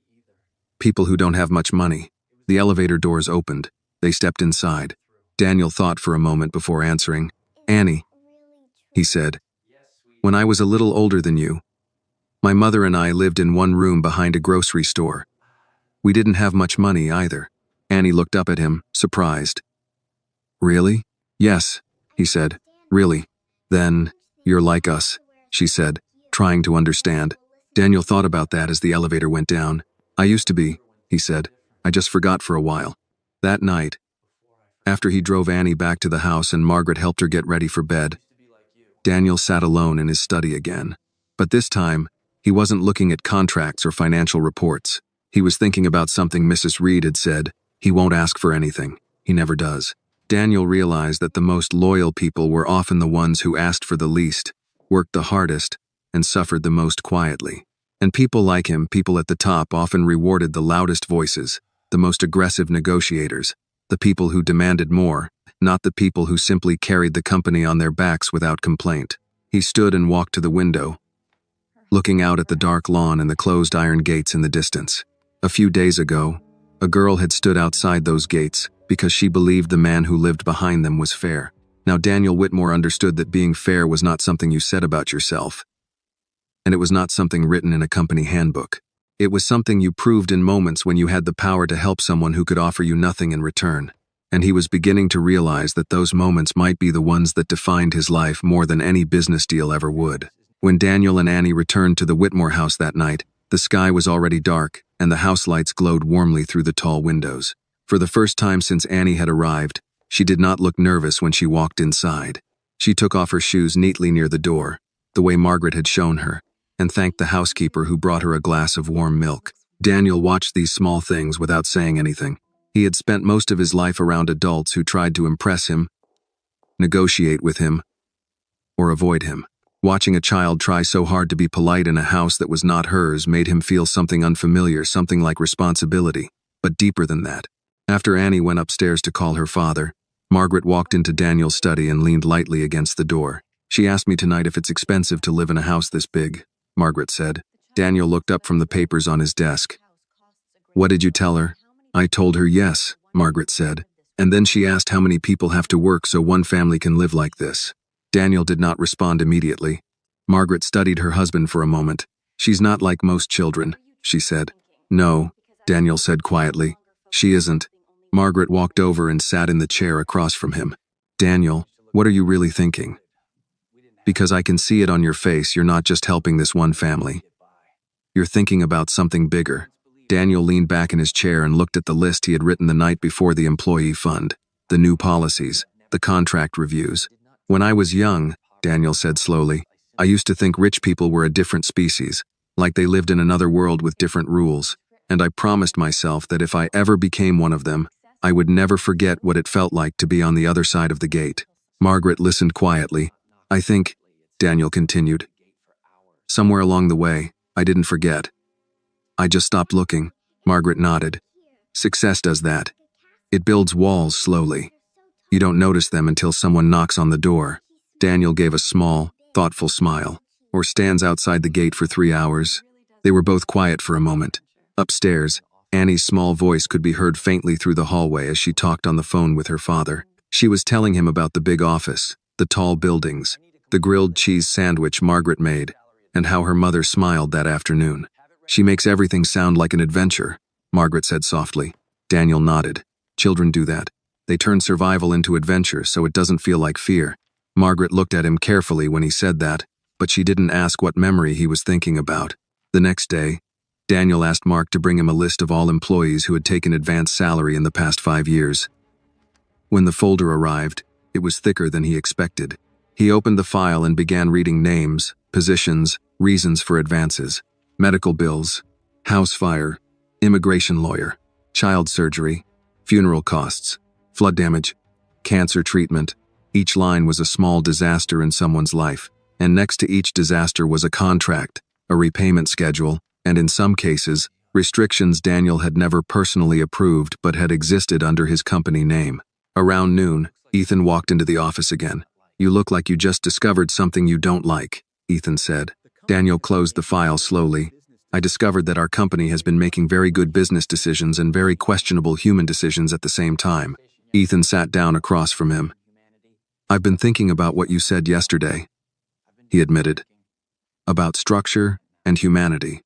"People who don't have much money." The elevator doors opened. They stepped inside. Daniel thought for a moment before answering. "Annie," he said, "when I was a little older than you, my mother and I lived in one room behind a grocery store. We didn't have much money either." Annie looked up at him, surprised. "Really?" "Yes," he said. "Really." "Then, you're like us," she said, trying to understand. Daniel thought about that as the elevator went down. "I used to be," he said. "I just forgot for a while." That night, after he drove Annie back to the house and Margaret helped her get ready for bed, Daniel sat alone in his study again. But this time, he wasn't looking at contracts or financial reports. He was thinking about something Mrs. Reed had said. He won't ask for anything. He never does. Daniel realized that the most loyal people were often the ones who asked for the least, worked the hardest, and suffered the most quietly. And people like him, people at the top, often rewarded the loudest voices, the most aggressive negotiators, the people who demanded more, not the people who simply carried the company on their backs without complaint. He stood and walked to the window, looking out at the dark lawn and the closed iron gates in the distance. A few days ago, a girl had stood outside those gates because she believed the man who lived behind them was fair. Now Daniel Whitmore understood that being fair was not something you said about yourself, and it was not something written in a company handbook. It was something you proved in moments when you had the power to help someone who could offer you nothing in return. And he was beginning to realize that those moments might be the ones that defined his life more than any business deal ever would. When Daniel and Annie returned to the Whitmore house that night, the sky was already dark, and the house lights glowed warmly through the tall windows. For the first time since Annie had arrived, she did not look nervous when she walked inside. She took off her shoes neatly near the door, the way Margaret had shown her, and thanked the housekeeper who brought her a glass of warm milk. Daniel watched these small things without saying anything. He had spent most of his life around adults who tried to impress him, negotiate with him, or avoid him. Watching a child try so hard to be polite in a house that was not hers made him feel something unfamiliar, something like responsibility, but deeper than that. After Annie went upstairs to call her father, Margaret walked into Daniel's study and leaned lightly against the door. "She asked me tonight if it's expensive to live in a house this big," Margaret said. Daniel looked up from the papers on his desk. "What did you tell her?" "I told her yes," Margaret said. "And then she asked how many people have to work so one family can live like this." Daniel did not respond immediately. Margaret studied her husband for a moment. "She's not like most children," she said. "No," Daniel said quietly. "She isn't." Margaret walked over and sat in the chair across from him. "Daniel, what are you really thinking? Because I can see it on your face, you're not just helping this one family. You're thinking about something bigger." Daniel leaned back in his chair and looked at the list he had written the night before the employee fund, the new policies, the contract reviews. "When I was young," Daniel said slowly, "I used to think rich people were a different species, like they lived in another world with different rules, and I promised myself that if I ever became one of them, I would never forget what it felt like to be on the other side of the gate." Margaret listened quietly. "I think," Daniel continued, "somewhere along the way, I didn't forget. I just stopped looking." Margaret nodded. "Success does that. It builds walls slowly. You don't notice them until someone knocks on the door." Daniel gave a small, thoughtful smile. "Or stands outside the gate for 3 hours." They were both quiet for a moment. Upstairs, Annie's small voice could be heard faintly through the hallway as she talked on the phone with her father. She was telling him about the big office, the tall buildings, the grilled cheese sandwich Margaret made, and how her mother smiled that afternoon. "She makes everything sound like an adventure," Margaret said softly. Daniel nodded. "Children do that. They turn survival into adventure so it doesn't feel like fear." Margaret looked at him carefully when he said that, but she didn't ask what memory he was thinking about. The next day, Daniel asked Mark to bring him a list of all employees who had taken advance salary in the past 5 years. When the folder arrived, it was thicker than he expected. He opened the file and began reading names, positions, reasons for advances, medical bills, house fire, immigration lawyer, child surgery, funeral costs, flood damage, cancer treatment. Each line was a small disaster in someone's life, and next to each disaster was a contract, a repayment schedule, and in some cases, restrictions Daniel had never personally approved but had existed under his company name. Around noon, Ethan walked into the office again. "You look like you just discovered something you don't like," Ethan said. Daniel closed the file slowly. "I discovered that our company has been making very good business decisions and very questionable human decisions at the same time." Ethan sat down across from him. "I've been thinking about what you said yesterday," he admitted. "About structure and humanity."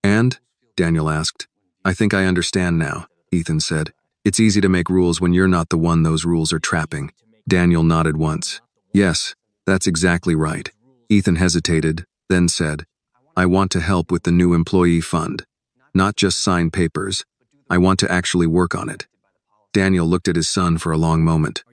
"And?" Daniel asked. "I think I understand now," Ethan said. "It's easy to make rules when you're not the one those rules are trapping." Daniel nodded once. "Yes, that's exactly right." Ethan hesitated, then said, "I want to help with the new employee fund. Not just sign papers. I want to actually work on it." Daniel looked at his son for a long moment.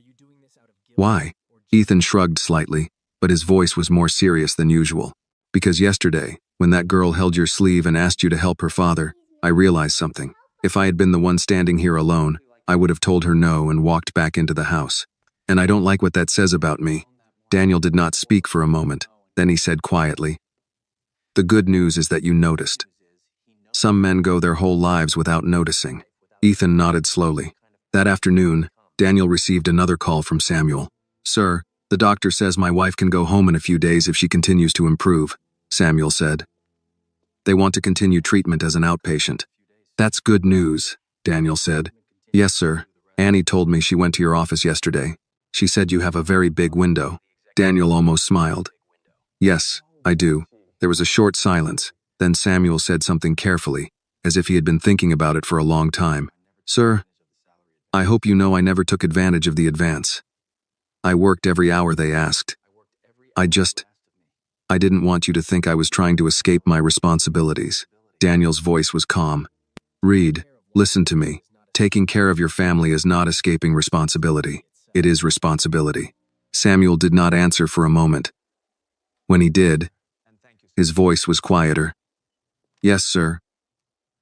"Why?" Ethan shrugged slightly, but his voice was more serious than usual. "Because yesterday, when that girl held your sleeve and asked you to help her father, I realized something. If I had been the one standing here alone, I would have told her no and walked back into the house. And I don't like what that says about me." Daniel did not speak for a moment. Then he said quietly, "The good news is that you noticed. Some men go their whole lives without noticing." Ethan nodded slowly. That afternoon, Daniel received another call from Samuel. "Sir, the doctor says my wife can go home in a few days if she continues to improve," Samuel said. "They want to continue treatment as an outpatient." "That's good news," Daniel said. "Yes, sir. Annie told me she went to your office yesterday. She said you have a very big window." Daniel almost smiled. "Yes, I do." There was a short silence. Then Samuel said something carefully, as if he had been thinking about it for a long time. "Sir, I hope you know I never took advantage of the advance. I worked every hour they asked. I didn't want you to think I was trying to escape my responsibilities." Daniel's voice was calm. "Reed, listen to me. Taking care of your family is not escaping responsibility. It is responsibility." Samuel did not answer for a moment. When he did, his voice was quieter. "Yes, sir.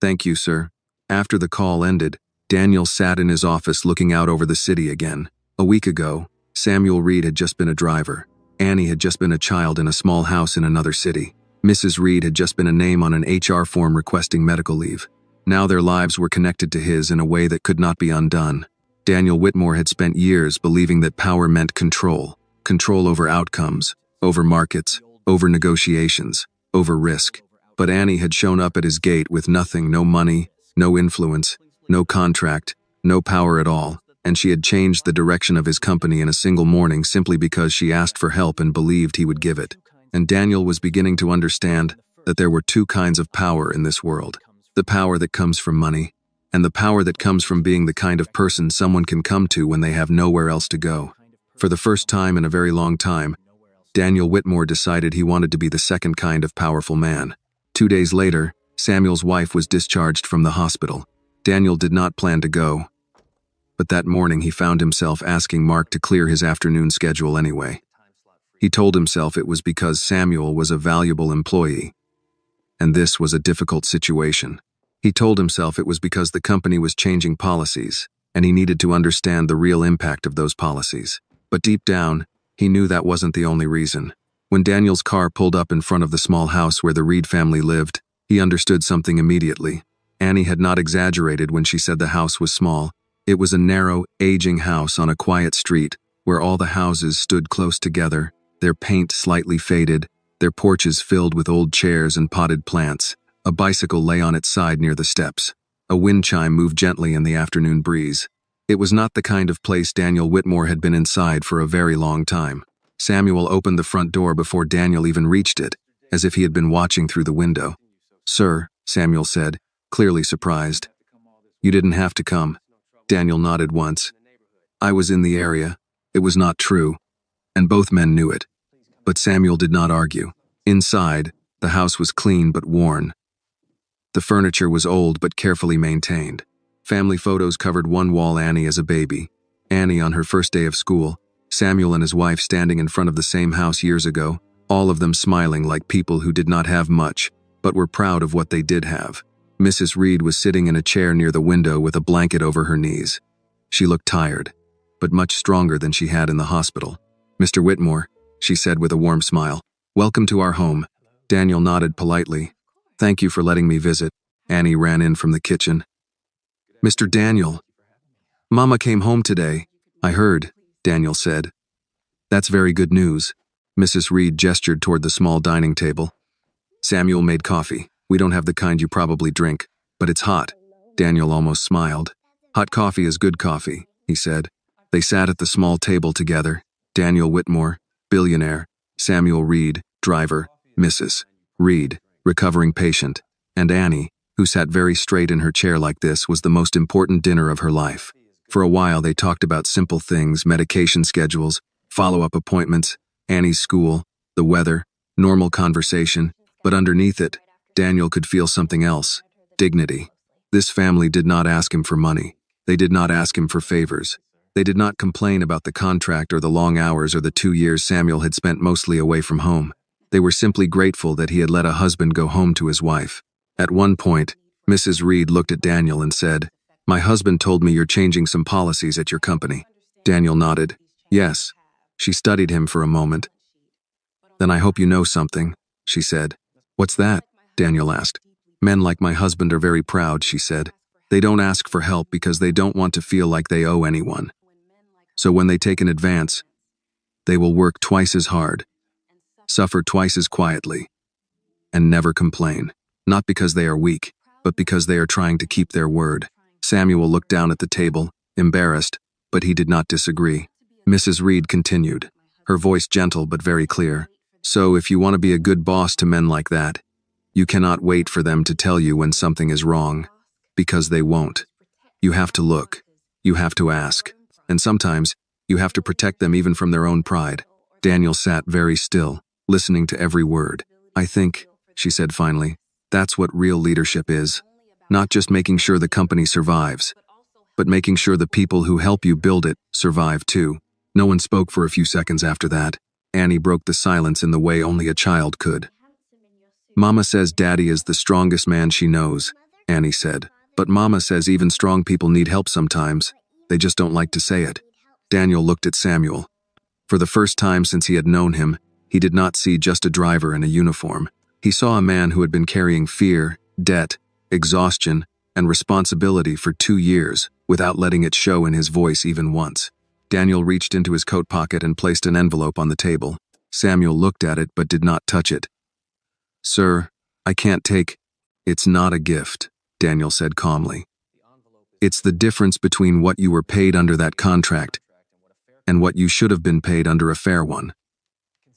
Thank you, sir." After the call ended, Daniel sat in his office looking out over the city again. A week ago, Samuel Reed had just been a driver. Annie had just been a child in a small house in another city. Mrs. Reed had just been a name on an HR form requesting medical leave. Now their lives were connected to his in a way that could not be undone. Daniel Whitmore had spent years believing that power meant control. Control over outcomes, over markets, over negotiations, over risk. But Annie had shown up at his gate with nothing, no money, no influence, no contract, no power at all, and she had changed the direction of his company in a single morning simply because she asked for help and believed he would give it. And Daniel was beginning to understand that there were two kinds of power in this world. The power that comes from money, and the power that comes from being the kind of person someone can come to when they have nowhere else to go. For the first time in a very long time, Daniel Whitmore decided he wanted to be the second kind of powerful man. 2 days later, Samuel's wife was discharged from the hospital. Daniel did not plan to go, but that morning he found himself asking Mark to clear his afternoon schedule anyway. He told himself it was because Samuel was a valuable employee, and this was a difficult situation. He told himself it was because the company was changing policies, and he needed to understand the real impact of those policies. But deep down, he knew that wasn't the only reason. When Daniel's car pulled up in front of the small house where the Reed family lived, he understood something immediately. Annie had not exaggerated when she said the house was small. It was a narrow, aging house on a quiet street, where all the houses stood close together, their paint slightly faded, their porches filled with old chairs and potted plants. A bicycle lay on its side near the steps. A wind chime moved gently in the afternoon breeze. It was not the kind of place Daniel Whitmore had been inside for a very long time. Samuel opened the front door before Daniel even reached it, as if he had been watching through the window. "Sir," Samuel said, clearly surprised. "You didn't have to come." Daniel nodded once. "I was in the area." It was not true, and both men knew it. But Samuel did not argue. Inside, the house was clean but worn. The furniture was old but carefully maintained. Family photos covered one wall: Annie as a baby, Annie on her first day of school, Samuel and his wife standing in front of the same house years ago, all of them smiling like people who did not have much, but were proud of what they did have. Mrs. Reed was sitting in a chair near the window with a blanket over her knees. She looked tired, but much stronger than she had in the hospital. "Mr. Whitmore," she said with a warm smile, "welcome to our home." Daniel nodded politely. "Thank you for letting me visit." Annie ran in from the kitchen. "Mr. Daniel, Mama came home today, I heard," Daniel said. "That's very good news." Mrs. Reed gestured toward the small dining table. "Samuel made coffee. We don't have the kind you probably drink, but it's hot." Daniel almost smiled. "Hot coffee is good coffee," he said. They sat at the small table together. Daniel Whitmore, billionaire; Samuel Reed, driver; Mrs. Reed, recovering patient; and Annie, who sat very straight in her chair like this, was the most important dinner of her life. For a while they talked about simple things: medication schedules, follow-up appointments, Annie's school, the weather, normal conversation. But underneath it, Daniel could feel something else: dignity. This family did not ask him for money. They did not ask him for favors. They did not complain about the contract or the long hours or the 2 years Samuel had spent mostly away from home. They were simply grateful that he had let a husband go home to his wife. At one point, Mrs. Reed looked at Daniel and said, "My husband told me you're changing some policies at your company." Daniel nodded. "Yes." She studied him for a moment. "Then I hope you know something," she said. "What's that?" Daniel asked. "Men like my husband are very proud," she said. "They don't ask for help because they don't want to feel like they owe anyone. So when they take an advance, they will work twice as hard, suffer twice as quietly, and never complain. Not because they are weak, but because they are trying to keep their word." Samuel looked down at the table, embarrassed, but he did not disagree. Mrs. Reed continued, her voice gentle but very clear. "So if you want to be a good boss to men like that, you cannot wait for them to tell you when something is wrong, because they won't. You have to look. You have to ask. And sometimes, you have to protect them even from their own pride." Daniel sat very still, listening to every word. "I think," she said finally, "that's what real leadership is. Not just making sure the company survives, but making sure the people who help you build it survive too." No one spoke for a few seconds after that. Annie broke the silence in the way only a child could. "Mama says Daddy is the strongest man she knows," Annie said. But Mama says even strong people need help sometimes. They just don't like to say it. Daniel looked at Samuel. For the first time since he had known him, he did not see just a driver in a uniform. He saw a man who had been carrying fear, debt, exhaustion, and responsibility for 2 years without letting it show in his voice even once. Daniel reached into his coat pocket and placed an envelope on the table. Samuel looked at it but did not touch it. "Sir, I can't take." "It's not a gift," Daniel said calmly. "It's the difference between what you were paid under that contract and what you should have been paid under a fair one.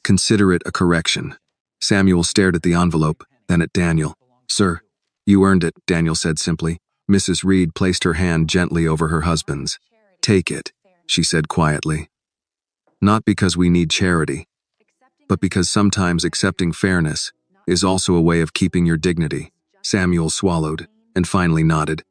Consider it a correction." Samuel stared at the envelope, then at Daniel. "Sir, you earned it," Daniel said simply. Mrs. Reed placed her hand gently over her husband's. "Take it," she said quietly. "Not because we need charity, but because sometimes accepting fairness is also a way of keeping your dignity." Samuel swallowed and finally nodded.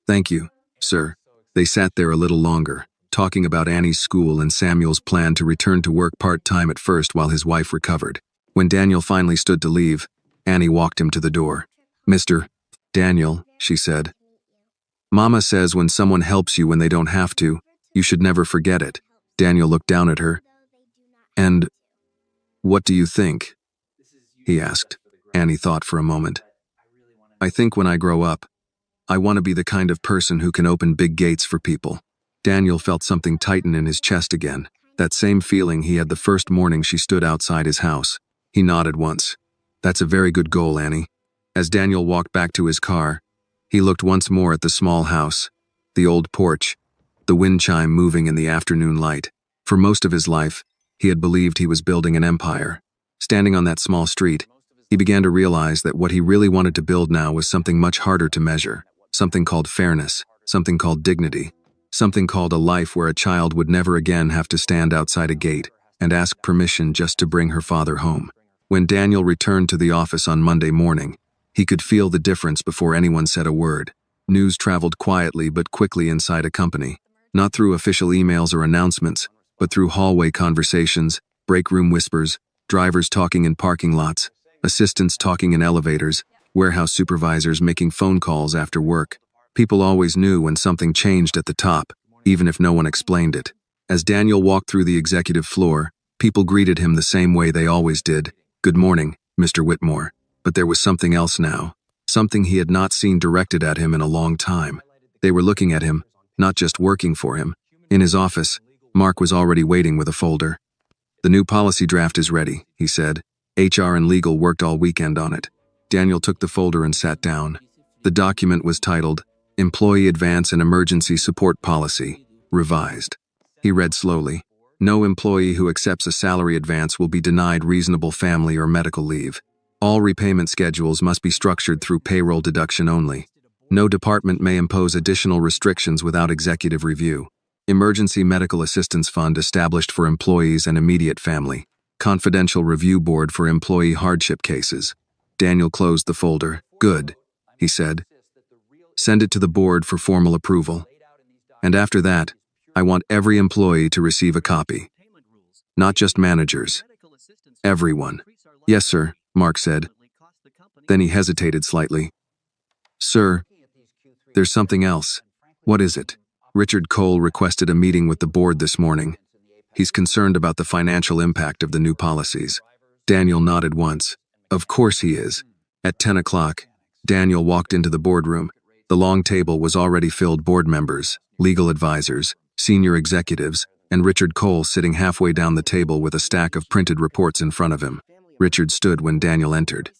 "Thank you, sir." They sat there a little longer, talking about Annie's school and Samuel's plan to return to work part-time at first while his wife recovered. When Daniel finally stood to leave, Annie walked him to the door. "Mr. Daniel," she said. "Mama says when someone helps you when they don't have to, you should never forget it." Daniel looked down at her. "And what do you think?" he asked. Annie thought for a moment. "I think when I grow up, I want to be the kind of person who can open big gates for people." Daniel felt something tighten in his chest again, that same feeling he had the first morning she stood outside his house. He nodded once. "That's a very good goal, Annie." As Daniel walked back to his car, he looked once more at the small house, the old porch, the wind chime moving in the afternoon light. For most of his life, he had believed he was building an empire. Standing on that small street, he began to realize that what he really wanted to build now was something much harder to measure, something called fairness, something called dignity, something called a life where a child would never again have to stand outside a gate and ask permission just to bring her father home. When Daniel returned to the office on Monday morning, he could feel the difference before anyone said a word. News traveled quietly but quickly inside a company, not through official emails or announcements, but through hallway conversations, break room whispers, drivers talking in parking lots, assistants talking in elevators, warehouse supervisors making phone calls after work. People always knew when something changed at the top, even if no one explained it. As Daniel walked through the executive floor, people greeted him the same way they always did. "Good morning, Mr. Whitmore." But there was something else now, something he had not seen directed at him in a long time. They were looking at him, not just working for him. In his office, Mark was already waiting with a folder. "The new policy draft is ready," he said. "HR and legal worked all weekend on it." Daniel took the folder and sat down. The document was titled, "Employee Advance and Emergency Support Policy, Revised." He read slowly. "No employee who accepts a salary advance will be denied reasonable family or medical leave. All repayment schedules must be structured through payroll deduction only. No department may impose additional restrictions without executive review. Emergency Medical Assistance Fund established for employees and immediate family. Confidential Review Board for employee hardship cases." Daniel closed the folder. "Good," he said. "Send it to the board for formal approval. And after that, I want every employee to receive a copy. Not just managers. Everyone." "Yes, sir," Mark said. Then he hesitated slightly. "Sir, there's something else." "What is it?" "Richard Cole requested a meeting with the board this morning. He's concerned about the financial impact of the new policies." Daniel nodded once. "Of course he is." At 10 o'clock, Daniel walked into the boardroom. The long table was already filled board members, legal advisors, senior executives, and Richard Cole sitting halfway down the table with a stack of printed reports in front of him. Richard stood when Daniel entered.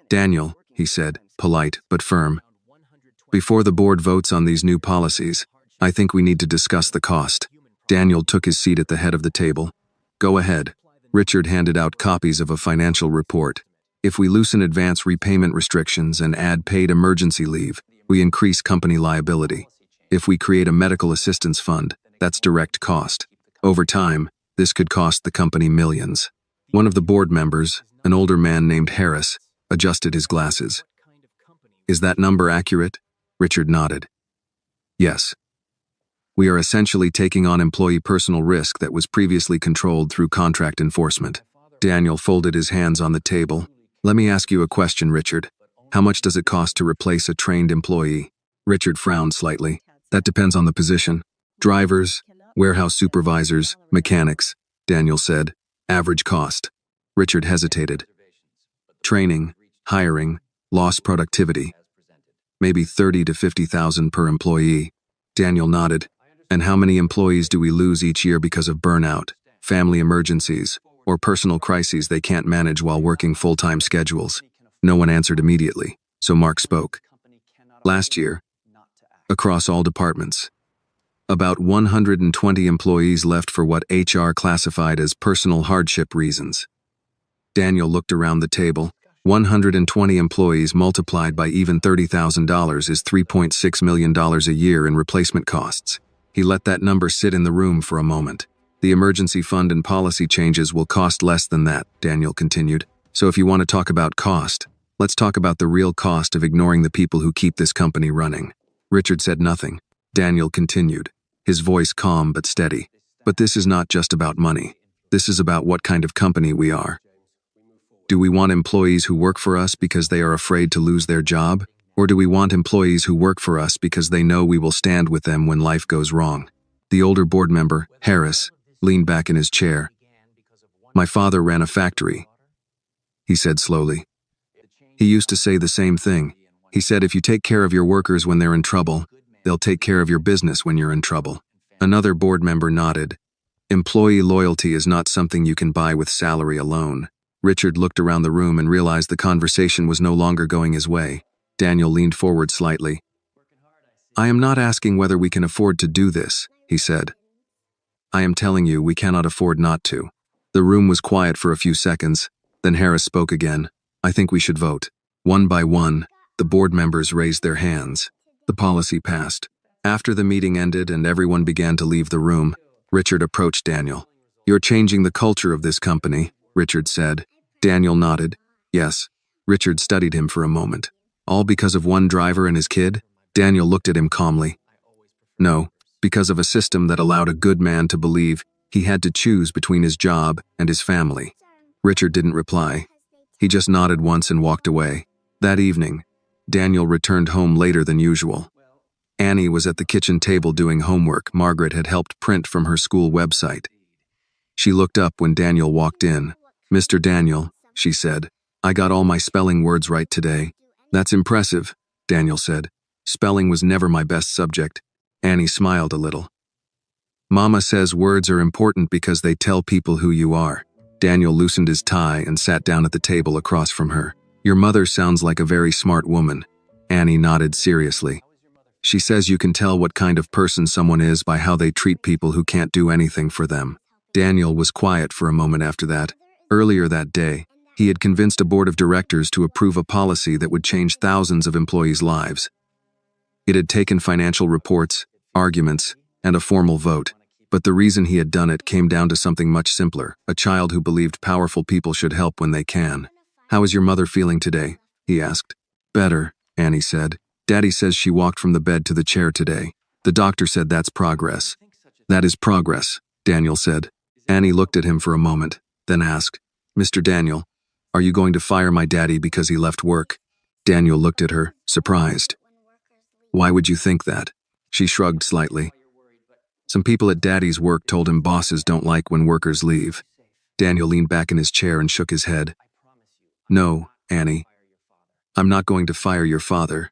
"Daniel," he said, polite but firm, "before the board votes on these new policies, I think we need to discuss the cost." Daniel took his seat at the head of the table. "Go ahead." Richard handed out copies of a financial report. "If we loosen advance repayment restrictions and add paid emergency leave, we increase company liability. If we create a medical assistance fund, that's direct cost. Over time, this could cost the company millions." One of the board members, an older man named Harris, adjusted his glasses. "Is that number accurate?" Richard nodded. "Yes. We are essentially taking on employee personal risk that was previously controlled through contract enforcement." Daniel folded his hands on the table. "Let me ask you a question, Richard. How much does it cost to replace a trained employee? Richard frowned slightly. That depends on the position. Drivers, warehouse supervisors, mechanics, Daniel said. Average cost. Richard hesitated. Training, hiring, lost productivity. Maybe 30 to 50,000 per employee. Daniel nodded. And how many employees do we lose each year because of burnout, family emergencies, or personal crises they can't manage while working full-time schedules? No one answered immediately, so Mark spoke. Last year, across all departments, about 120 employees left for what HR classified as personal hardship reasons. Daniel looked around the table. 120 employees multiplied by even $30,000 is $3.6 million a year in replacement costs. He let that number sit in the room for a moment. The emergency fund and policy changes will cost less than that, Daniel continued. So if you want to talk about cost, let's talk about the real cost of ignoring the people who keep this company running. Richard said nothing. Daniel continued, his voice calm but steady. But this is not just about money. This is about what kind of company we are. Do we want employees who work for us because they are afraid to lose their job? Or do we want employees who work for us because they know we will stand with them when life goes wrong? The older board member, Harris, leaned back in his chair. My father ran a factory, he said slowly. He used to say the same thing. He said if you take care of your workers when they're in trouble, they'll take care of your business when you're in trouble. Another board member nodded. Employee loyalty is not something you can buy with salary alone. Richard looked around the room and realized the conversation was no longer going his way. Daniel leaned forward slightly. I am not asking whether we can afford to do this, he said. I am telling you we cannot afford not to. The room was quiet for a few seconds. Then Harris spoke again. I think we should vote. One by one, the board members raised their hands. The policy passed. After the meeting ended and everyone began to leave the room, Richard approached Daniel. You're changing the culture of this company, Richard said. Daniel nodded. Yes. Richard studied him for a moment. All because of one driver and his kid? Daniel looked at him calmly. No, because of a system that allowed a good man to believe he had to choose between his job and his family. Richard didn't reply. He just nodded once and walked away. That evening, Daniel returned home later than usual. Annie was at the kitchen table doing homework Margaret had helped print from her school website. She looked up when Daniel walked in. Mr. Daniel, she said, I got all my spelling words right today. That's impressive, Daniel said. Spelling was never my best subject. Annie smiled a little. Mama says words are important because they tell people who you are. Daniel loosened his tie and sat down at the table across from her. Your mother sounds like a very smart woman. Annie nodded seriously. She says you can tell what kind of person someone is by how they treat people who can't do anything for them. Daniel was quiet for a moment after that. Earlier that day, he had convinced a board of directors to approve a policy that would change thousands of employees' lives. It had taken financial reports, arguments, and a formal vote. But the reason he had done it came down to something much simpler, a child who believed powerful people should help when they can. How is your mother feeling today? He asked. Better, Annie said. Daddy says she walked from the bed to the chair today. The doctor said that's progress. That is progress, Daniel said. Annie looked at him for a moment, then asked, Mr. Daniel, are you going to fire my daddy because he left work? Daniel looked at her, surprised. Why would you think that? She shrugged slightly. Some people at Daddy's work told him bosses don't like when workers leave. Daniel leaned back in his chair and shook his head. No, Annie. I'm not going to fire your father.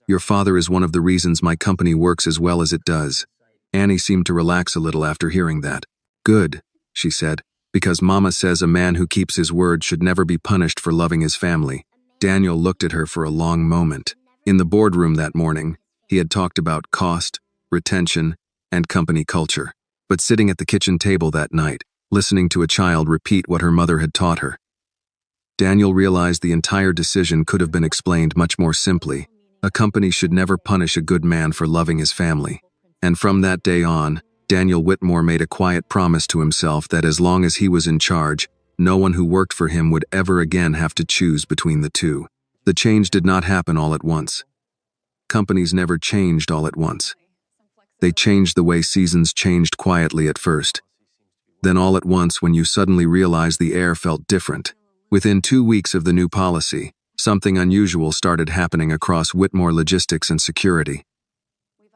Your father is one of the reasons my company works as well as it does. Annie seemed to relax a little after hearing that. Good, she said, because Mama says a man who keeps his word should never be punished for loving his family. Daniel looked at her for a long moment. In the boardroom that morning, he had talked about cost, retention, and company culture. But sitting at the kitchen table that night, listening to a child repeat what her mother had taught her, Daniel realized the entire decision could have been explained much more simply. A company should never punish a good man for loving his family. And from that day on, Daniel Whitmore made a quiet promise to himself that as long as he was in charge, no one who worked for him would ever again have to choose between the two. The change did not happen all at once. Companies never changed all at once. They changed the way seasons changed quietly at first. Then all at once when you suddenly realized the air felt different. Within 2 weeks of the new policy, Something unusual started happening across Whitmore Logistics and Security.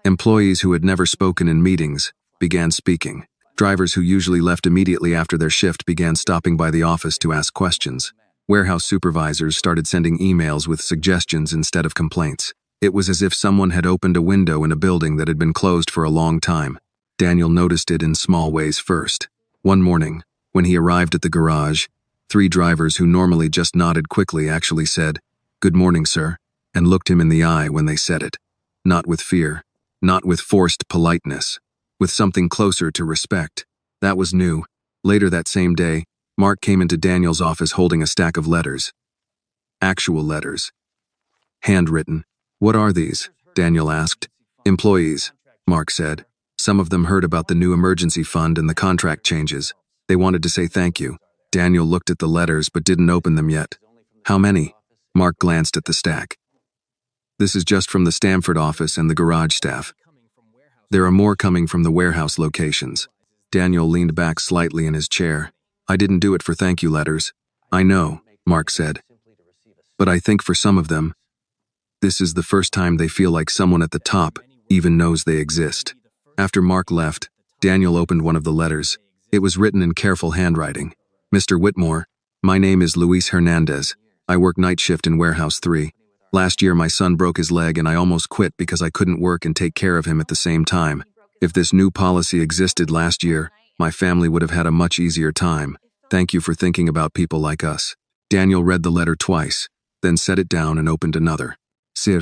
Employees who had never spoken in meetings began speaking. Drivers who usually left immediately after their shift began stopping by the office to ask questions. Warehouse supervisors started sending emails with suggestions instead of complaints. It was as if someone had opened a window in a building that had been closed for a long time. Daniel noticed it in small ways first. One morning, when he arrived at the garage, 3 drivers who normally just nodded quickly actually said, "Good morning, sir," and looked him in the eye when they said it. Not with fear, not with forced politeness, with something closer to respect. That was new. Later that same day, Mark came into Daniel's office holding a stack of letters. Actual letters. Handwritten. "What are these?" Daniel asked. "Employees," Mark said. "Some of them heard about the new emergency fund and the contract changes. They wanted to say thank you." Daniel looked at the letters but didn't open them yet. "How many?" Mark glanced at the stack. "This is just from the Stamford office and the garage staff. There are more coming from the warehouse locations." Daniel leaned back slightly in his chair. "I didn't do it for thank you letters." "I know," Mark said. "But I think for some of them, this is the first time they feel like someone at the top even knows they exist." After Mark left, Daniel opened one of the letters. It was written in careful handwriting. "Mr. Whitmore, my name is Luis Hernandez. I work night shift in Warehouse 3. Last year my son broke his leg and I almost quit because I couldn't work and take care of him at the same time. If this new policy existed last year, my family would have had a much easier time. Thank you for thinking about people like us." Daniel read the letter twice, then set it down and opened another. "Sir,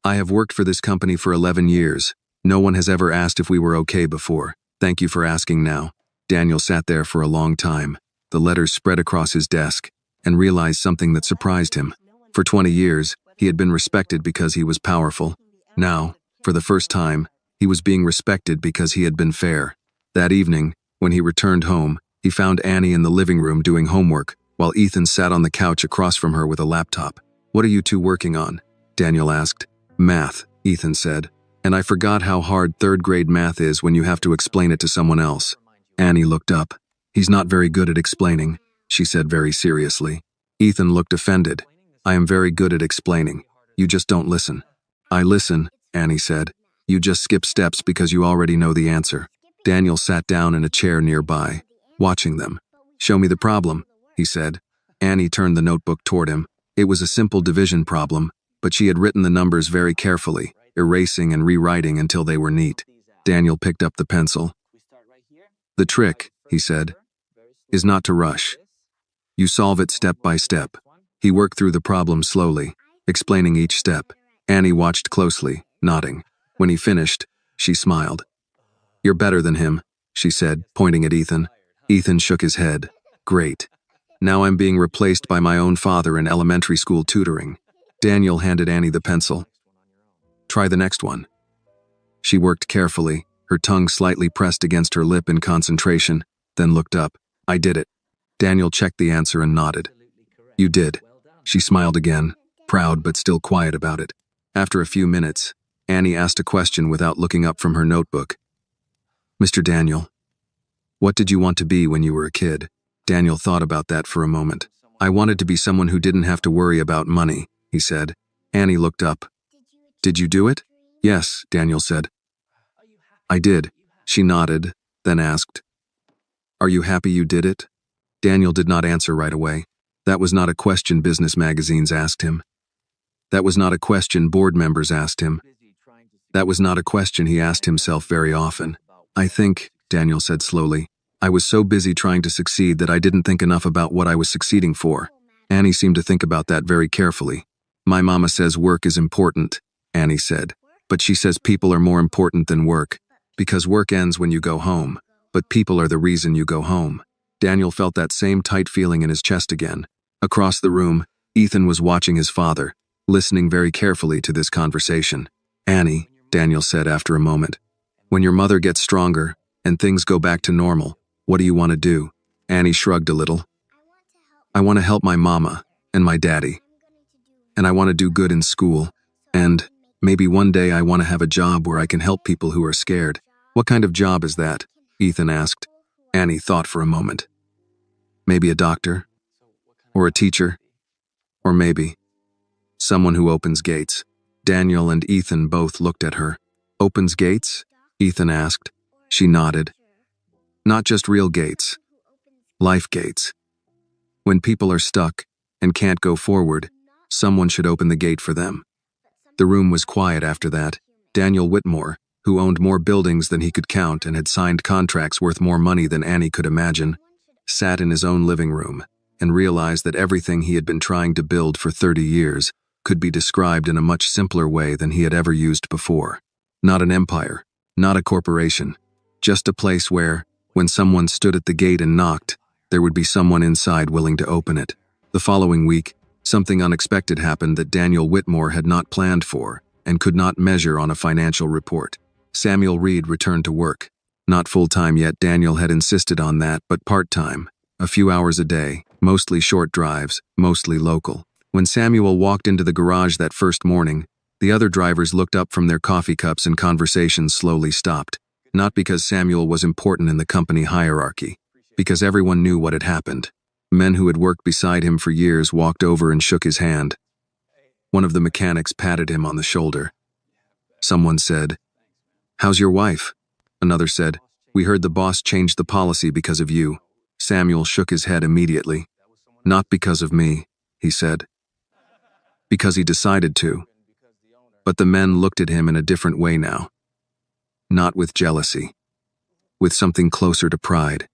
I have worked for this company for 11 years. No one has ever asked if we were okay before. Thank you for asking now." Daniel sat there for a long time. The letters spread across his desk, and realized something that surprised him. For 20 years, he had been respected because he was powerful. Now, for the first time, he was being respected because he had been fair. That evening, when he returned home, he found Annie in the living room doing homework, while Ethan sat on the couch across from her with a laptop. "What are you two working on?" Daniel asked. "Math," Ethan said. "And I forgot how hard 3rd grade math is when you have to explain it to someone else." Annie looked up. "He's not very good at explaining," she said very seriously. Ethan looked offended. "I am very good at explaining. You just don't listen." "I listen," Annie said. "You just skip steps because you already know the answer." Daniel sat down in a chair nearby, watching them. "Show me the problem," he said. Annie turned the notebook toward him. It was a simple division problem, but she had written the numbers very carefully, erasing and rewriting until they were neat. Daniel picked up the pencil. "The trick," he said, "is not to rush. You solve it step by step." He worked through the problem slowly, explaining each step. Annie watched closely, nodding. When he finished, she smiled. "You're better than him," she said, pointing at Ethan. Ethan shook his head. "Great. Now I'm being replaced by my own father in elementary school tutoring." Daniel handed Annie the pencil. "Try the next one." She worked carefully, her tongue slightly pressed against her lip in concentration, then looked up. "I did it." Daniel checked the answer and nodded. "You did." She smiled again, proud but still quiet about it. After a few minutes, Annie asked a question without looking up from her notebook. "Mr. Daniel, what did you want to be when you were a kid?" Daniel thought about that for a moment. "I wanted to be someone who didn't have to worry about money," he said. Annie looked up. "Did you do it?" "Yes," Daniel said. "I did." She nodded, then asked, "Are you happy you did it?" Daniel did not answer right away. That was not a question business magazines asked him. That was not a question board members asked him. That was not a question he asked himself very often. "I think," Daniel said slowly, "I was so busy trying to succeed that I didn't think enough about what I was succeeding for." Annie seemed to think about that very carefully. "My mama says work is important," Annie said. "But she says people are more important than work, because work ends when you go home, but people are the reason you go home." Daniel felt that same tight feeling in his chest again. Across the room, Ethan was watching his father, listening very carefully to this conversation. "Annie," Daniel said after a moment, "when your mother gets stronger and things go back to normal, what do you want to do?" Annie shrugged a little. "I want to help my mama and my daddy. And I want to do good in school. And maybe one day I want to have a job where I can help people who are scared." "What kind of job is that?" Ethan asked. Annie thought for a moment. "Maybe a doctor, or a teacher, or maybe." Someone who opens gates. Daniel and Ethan both looked at her. Opens gates? Ethan asked. She nodded. Not just real gates. Life gates. When people are stuck and can't go forward, someone should open the gate for them. The room was quiet after that. Daniel Whitmore, who owned more buildings than he could count and had signed contracts worth more money than Annie could imagine, sat in his own living room and realized that everything he had been trying to build for 30 years could be described in a much simpler way than he had ever used before. Not an empire, not a corporation, just a place where, when someone stood at the gate and knocked, there would be someone inside willing to open it. The following week, something unexpected happened that Daniel Whitmore had not planned for and could not measure on a financial report. Samuel Reed returned to work. Not full-time yet, Daniel had insisted on that, but part-time, a few hours a day, mostly short drives, mostly local. When Samuel walked into the garage that first morning, the other drivers looked up from their coffee cups and conversations slowly stopped. Not because Samuel was important in the company hierarchy, because everyone knew what had happened. Men who had worked beside him for years walked over and shook his hand. One of the mechanics patted him on the shoulder. Someone said, "How's your wife?" Another said, "We heard the boss changed the policy because of you." Samuel shook his head immediately. "Not because of me," he said. "Because he decided to." But the men looked at him in a different way now. Not with jealousy. With something closer to pride.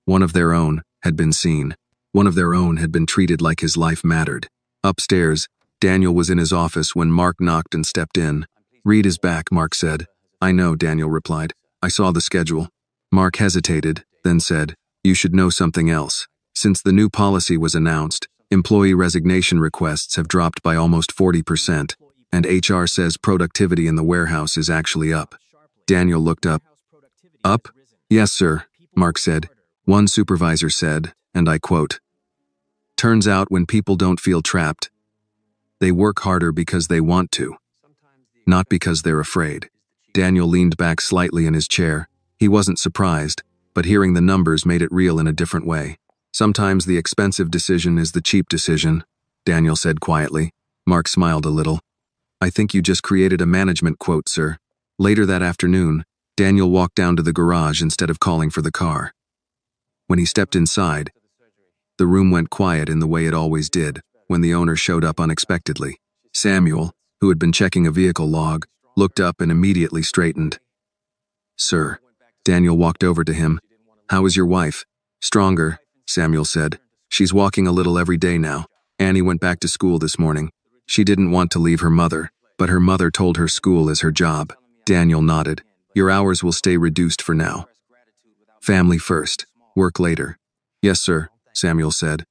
One of their own had been seen. One of their own had been treated like his life mattered. Upstairs, Daniel was in his office when Mark knocked and stepped in. "Reed is back," Mark said. "I know," Daniel replied. "I saw the schedule." Mark hesitated, then said, "You should know something else. Since the new policy was announced, employee resignation requests have dropped by almost 40%, and HR says productivity in the warehouse is actually up." Daniel looked up. "Up?" "Yes, sir," Mark said. "One supervisor said, and I quote, 'Turns out when people don't feel trapped, they work harder because they want to, not because they're afraid." Daniel leaned back slightly in his chair. He wasn't surprised, but hearing the numbers made it real in a different way. "Sometimes the expensive decision is the cheap decision," Daniel said quietly. Mark smiled a little. "I think you just created a management quote, sir." Later that afternoon, Daniel walked down to the garage instead of calling for the car. When he stepped inside, the room went quiet in the way it always did when the owner showed up unexpectedly. Samuel, who had been checking a vehicle log, looked up and immediately straightened. "Sir." Daniel walked over to him. "How is your wife?" "Stronger," Samuel said. "She's walking a little every day now. Annie went back to school this morning. She didn't want to leave her mother, but her mother told her school is her job." Daniel nodded. "Your hours will stay reduced for now. Family first, work later." "Yes, sir," Samuel said.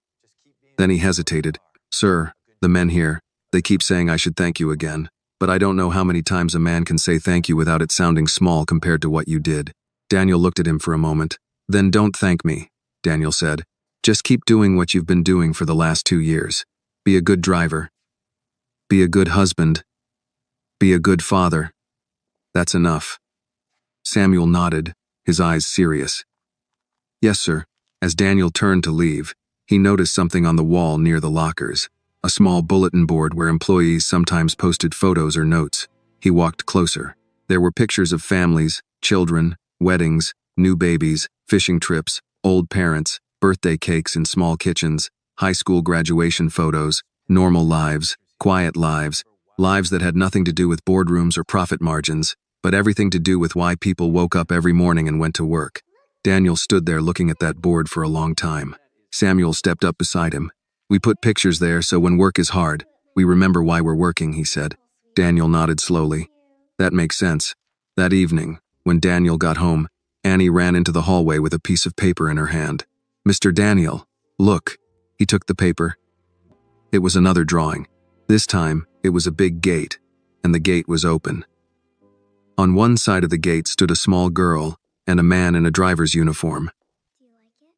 Then he hesitated. "Sir, the men here, they keep saying I should thank you again, but I don't know how many times a man can say thank you without it sounding small compared to what you did." Daniel looked at him for a moment. "Then don't thank me," Daniel said. "Just keep doing what you've been doing for the last 2 years. Be a good driver. Be a good husband. Be a good father. That's enough." Samuel nodded, his eyes serious. "Yes, sir." As Daniel turned to leave, he noticed something on the wall near the lockers, a small bulletin board where employees sometimes posted photos or notes. He walked closer. There were pictures of families, children, weddings, new babies, fishing trips, old parents, birthday cakes in small kitchens, high school graduation photos, normal lives, quiet lives, lives that had nothing to do with boardrooms or profit margins, but everything to do with why people woke up every morning and went to work. Daniel stood there looking at that board for a long time. Samuel stepped up beside him. "We put pictures there so when work is hard, we remember why we're working," he said. Daniel nodded slowly. "That makes sense." That evening, when Daniel got home, Annie ran into the hallway with a piece of paper in her hand. "Mr. Daniel, look." He took the paper. It was another drawing. This time, it was a big gate, and the gate was open. On one side of the gate stood a small girl and a man in a driver's uniform.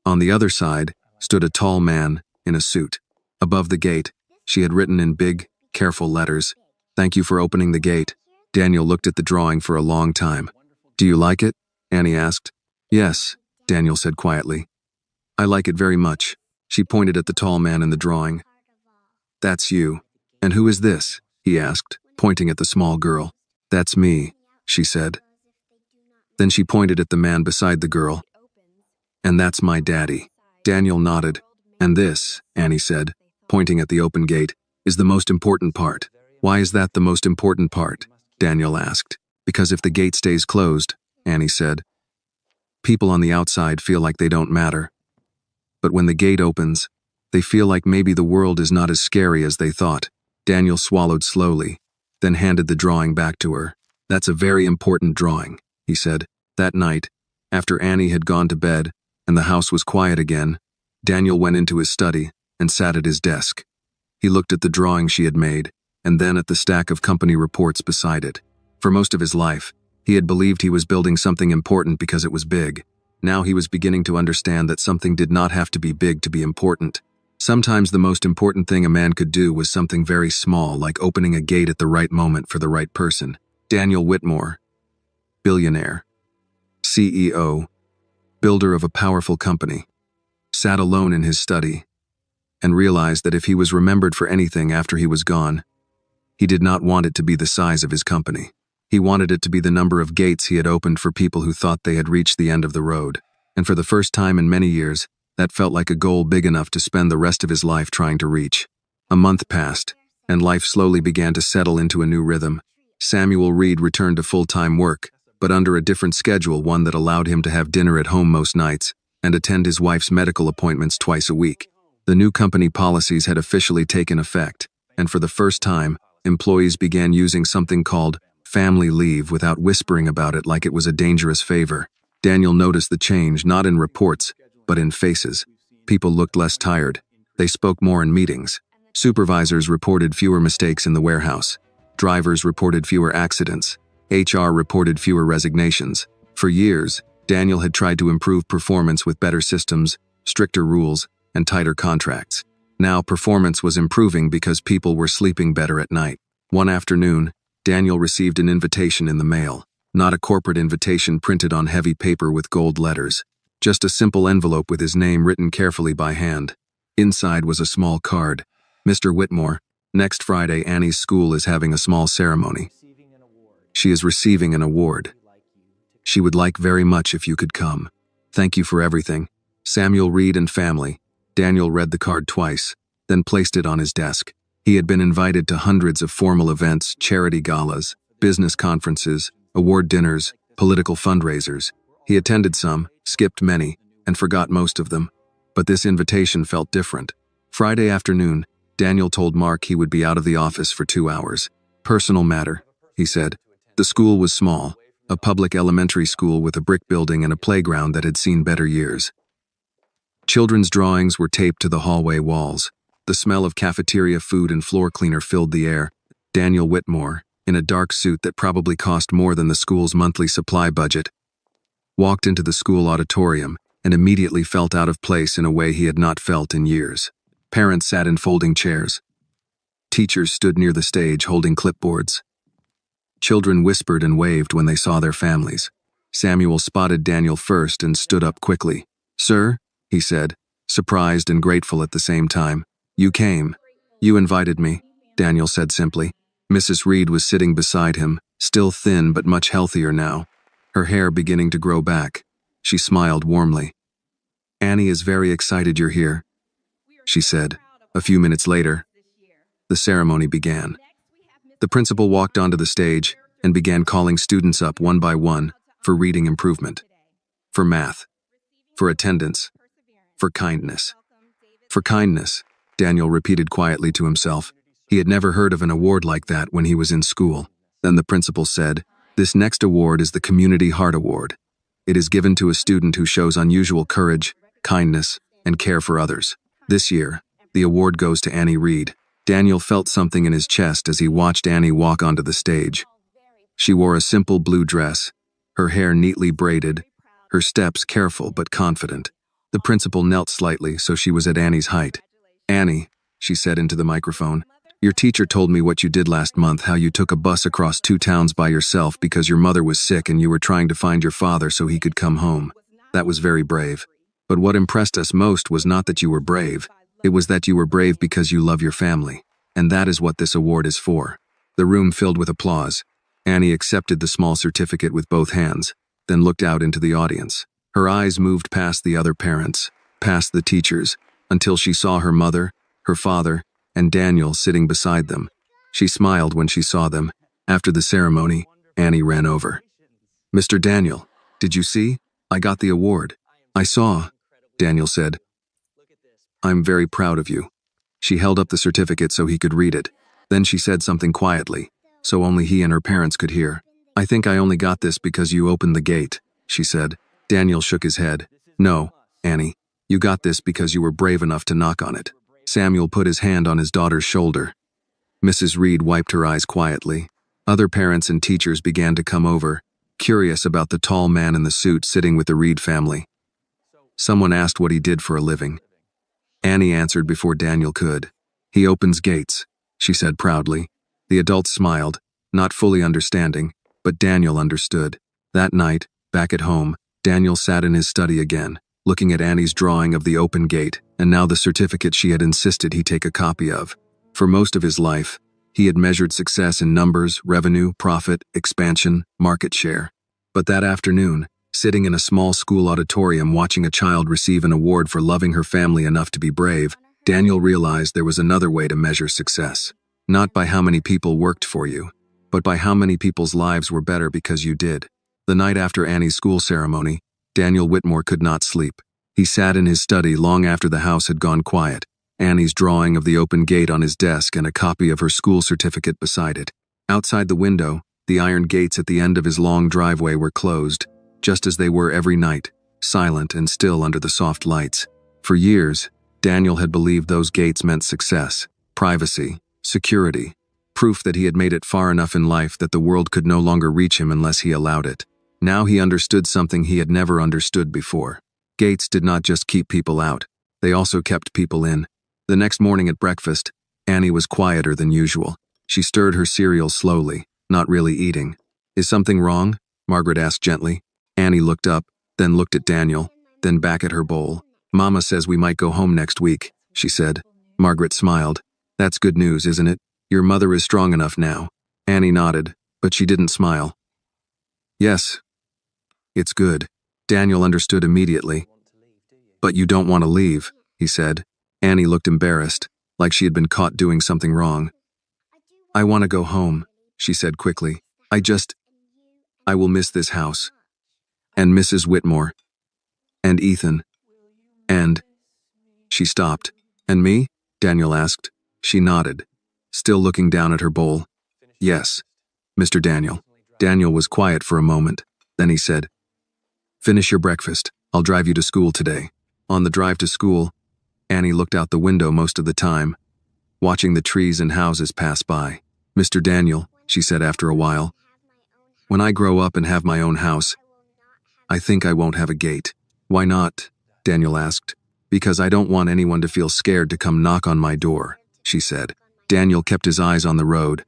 On the other side stood a tall man in a suit. Above the gate, she had written in big, careful letters, "Thank you for opening the gate." Daniel looked at the drawing for a long time. "Do you like it?" Annie asked. "Yes," Daniel said quietly. "I like it very much." She pointed at the tall man in the drawing. "That's you." "And who is this?" he asked, pointing at the small girl. "That's me," she said. Then she pointed at the man beside the girl. "And that's my daddy." Daniel nodded. "And this," Annie said, pointing at the open gate, "is the most important part." "Why is that the most important part?" Daniel asked. "Because if the gate stays closed," Annie said, "people on the outside feel like they don't matter. But when the gate opens, they feel like maybe the world is not as scary as they thought." Daniel swallowed slowly, then handed the drawing back to her. "That's a very important drawing," he said. That night, after Annie had gone to bed and the house was quiet again, Daniel went into his study and sat at his desk. He looked at the drawing she had made, and then at the stack of company reports beside it. For most of his life, he had believed he was building something important because it was big. Now he was beginning to understand that something did not have to be big to be important. Sometimes the most important thing a man could do was something very small, like opening a gate at the right moment for the right person. Daniel Whitmore, billionaire, CEO, builder of a powerful company, sat alone in his study and realized that if he was remembered for anything after he was gone, he did not want it to be the size of his company. He wanted it to be the number of gates he had opened for people who thought they had reached the end of the road. And for the first time in many years, that felt like a goal big enough to spend the rest of his life trying to reach. A month passed, and life slowly began to settle into a new rhythm. Samuel Reed returned to full-time work, but under a different schedule, one that allowed him to have dinner at home most nights and attend his wife's medical appointments twice a week. The new company policies had officially taken effect, and for the first time, employees began using something called family leave without whispering about it like it was a dangerous favor. Daniel noticed the change not in reports, but in faces. People looked less tired. They spoke more in meetings. Supervisors reported fewer mistakes in the warehouse. Drivers reported fewer accidents. HR reported fewer resignations. For years, Daniel had tried to improve performance with better systems, stricter rules, and tighter contracts. Now performance was improving because people were sleeping better at night. One afternoon, Daniel received an invitation in the mail. Not a corporate invitation printed on heavy paper with gold letters. Just a simple envelope with his name written carefully by hand. Inside was a small card. "Mr. Whitmore, next Friday Annie's school is having a small ceremony. She is receiving an award. She would like very much if you could come. Thank you for everything. Samuel Reed and family." Daniel read the card twice, then placed it on his desk. He had been invited to hundreds of formal events, charity galas, business conferences, award dinners, political fundraisers. He attended some, skipped many, and forgot most of them. But this invitation felt different. Friday afternoon, Daniel told Mark he would be out of the office for 2 hours. "Personal matter," he said. The school was small, a public elementary school with a brick building and a playground that had seen better years. Children's drawings were taped to the hallway walls. The smell of cafeteria food and floor cleaner filled the air. Daniel Whitmore, in a dark suit that probably cost more than the school's monthly supply budget, walked into the school auditorium and immediately felt out of place in a way he had not felt in years. Parents sat in folding chairs. Teachers stood near the stage holding clipboards. Children whispered and waved when they saw their families. Samuel spotted Daniel first and stood up quickly. "Sir," he said, surprised and grateful at the same time. "You came. You invited me," Daniel said simply. Mrs. Reed was sitting beside him, still thin but much healthier now, her hair beginning to grow back. She smiled warmly. "Annie is very excited you're here," she said. A few minutes later, the ceremony began. The principal walked onto the stage and began calling students up one by one for reading improvement, for math, for attendance, for kindness. "For kindness," Daniel repeated quietly to himself. He had never heard of an award like that when he was in school. Then the principal said, "This next award is the Community Heart Award. It is given to a student who shows unusual courage, kindness, and care for others. This year, the award goes to Annie Reed." Daniel felt something in his chest as he watched Annie walk onto the stage. She wore a simple blue dress, her hair neatly braided, her steps careful but confident. The principal knelt slightly so she was at Annie's height. "Annie," she said into the microphone, "your teacher told me what you did last month, how you took a bus across 2 towns by yourself because your mother was sick and you were trying to find your father so he could come home. That was very brave. But what impressed us most was not that you were brave. It was that you were brave because you love your family. And that is what this award is for. The room filled with applause. Annie accepted the small certificate with both hands, then looked out into the audience. Her eyes moved past the other parents, past the teachers, until she saw her mother, her father, and Daniel sitting beside them. She smiled when she saw them. After the ceremony, Annie ran over. "Mr. Daniel, did you see? I got the award." "I saw," Daniel said. "I'm very proud of you." She held up the certificate so he could read it. Then she said something quietly, so only he and her parents could hear. "I think I only got this because you opened the gate," she said. Daniel shook his head. "No, Annie, you got this because you were brave enough to knock on it." Samuel put his hand on his daughter's shoulder. Mrs. Reed wiped her eyes quietly. Other parents and teachers began to come over, curious about the tall man in the suit sitting with the Reed family. Someone asked what he did for a living. Annie answered before Daniel could. "He opens gates," she said proudly. The adults smiled, not fully understanding, but Daniel understood. That night, back at home, Daniel sat in his study again, looking at Annie's drawing of the open gate, and now the certificate she had insisted he take a copy of. For most of his life, he had measured success in numbers, revenue, profit, expansion, market share. But that afternoon, sitting in a small school auditorium watching a child receive an award for loving her family enough to be brave, Daniel realized there was another way to measure success. Not by how many people worked for you, but by how many people's lives were better because you did. The night after Annie's school ceremony, Daniel Whitmore could not sleep. He sat in his study long after the house had gone quiet, Annie's drawing of the open gate on his desk and a copy of her school certificate beside it. Outside the window, the iron gates at the end of his long driveway were closed, just as they were every night, silent and still under the soft lights. For years, Daniel had believed those gates meant success, privacy, security, proof that he had made it far enough in life that the world could no longer reach him unless he allowed it. Now he understood something he had never understood before. Gates did not just keep people out, they also kept people in. The next morning at breakfast, Annie was quieter than usual. She stirred her cereal slowly, not really eating. "Is something wrong?" Margaret asked gently. Annie looked up, then looked at Daniel, then back at her bowl. "Mama says we might go home next week," she said. Margaret smiled. "That's good news, isn't it? Your mother is strong enough now." Annie nodded, but she didn't smile. "Yes, it's good." Daniel understood immediately. "But you don't want to leave," he said. Annie looked embarrassed, like she had been caught doing something wrong. "I want to go home," she said quickly. I will miss this house. And Mrs. Whitmore. And Ethan. And..." She stopped. "And me?" Daniel asked. She nodded, still looking down at her bowl. "Yes, Mr. Daniel." Daniel was quiet for a moment. Then he said, "Finish your breakfast. I'll drive you to school today." On the drive to school, Annie looked out the window most of the time, watching the trees and houses pass by. "Mr. Daniel," she said after a while, "when I grow up and have my own house, I think I won't have a gate." "Why not?" Daniel asked. "Because I don't want anyone to feel scared to come knock on my door," she said. Daniel kept his eyes on the road,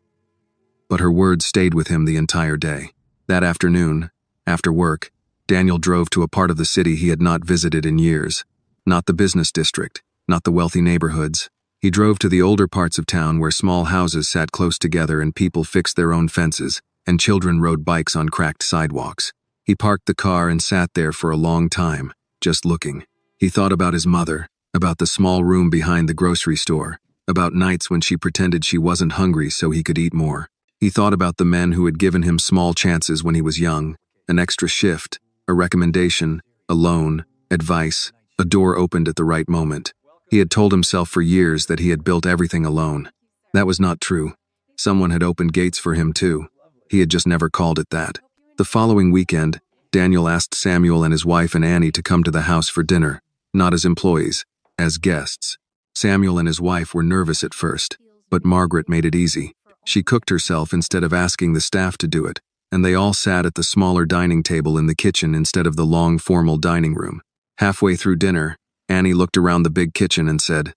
but her words stayed with him the entire day. That afternoon, after work, Daniel drove to a part of the city he had not visited in years. Not the business district, not the wealthy neighborhoods. He drove to the older parts of town where small houses sat close together and people fixed their own fences, and children rode bikes on cracked sidewalks. He parked the car and sat there for a long time, just looking. He thought about his mother, about the small room behind the grocery store, about nights when she pretended she wasn't hungry so he could eat more. He thought about the men who had given him small chances when he was young, an extra shift, a recommendation, a loan, advice, a door opened at the right moment. He had told himself for years that he had built everything alone. That was not true. Someone had opened gates for him too. He had just never called it that. The following weekend, Daniel asked Samuel and his wife and Annie to come to the house for dinner, not as employees, as guests. Samuel and his wife were nervous at first, but Margaret made it easy. She cooked herself instead of asking the staff to do it, and they all sat at the smaller dining table in the kitchen instead of the long formal dining room. Halfway through dinner, Annie looked around the big kitchen and said,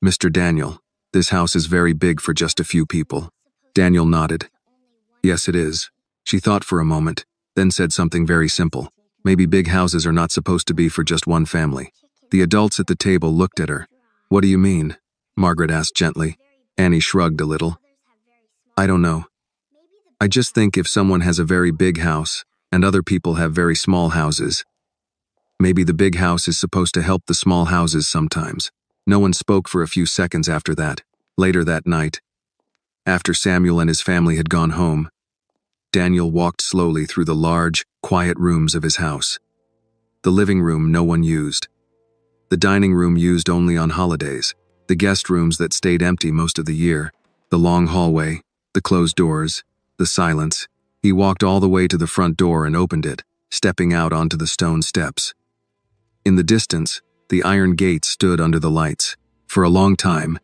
"Mr. Daniel, this house is very big for just a few people." Daniel nodded. "Yes, it is." She thought for a moment, then said something very simple. "Maybe big houses are not supposed to be for just one family." The adults at the table looked at her. "What do you mean?" Margaret asked gently. Annie shrugged a little. I don't know. I just think if someone has a very big house and other people have very small houses, maybe the big house is supposed to help the small houses sometimes. No one spoke for a few seconds after that. Later that night, after Samuel and his family had gone home, Daniel walked slowly through the large, quiet rooms of his house. The living room no one used. The dining room used only on holidays. The guest rooms that stayed empty most of the year. The long hallway, the closed doors, the silence. He walked all the way to the front door and opened it, stepping out onto the stone steps. In the distance, the iron gate stood under the lights. For a long time,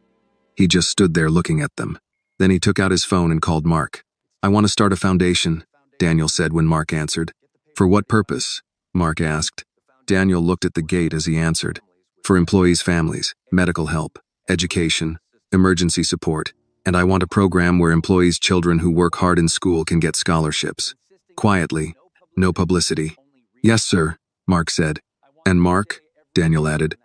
he just stood there looking at them. Then he took out his phone and called Mark. I want to start a foundation, Daniel said when Mark answered. For what purpose? Mark asked. Daniel looked at the gate as he answered. For employees' families, medical help, education, emergency support, and I want a program where employees' children who work hard in school can get scholarships. Quietly, no publicity. Yes, sir, Mark said. And Mark, Daniel added,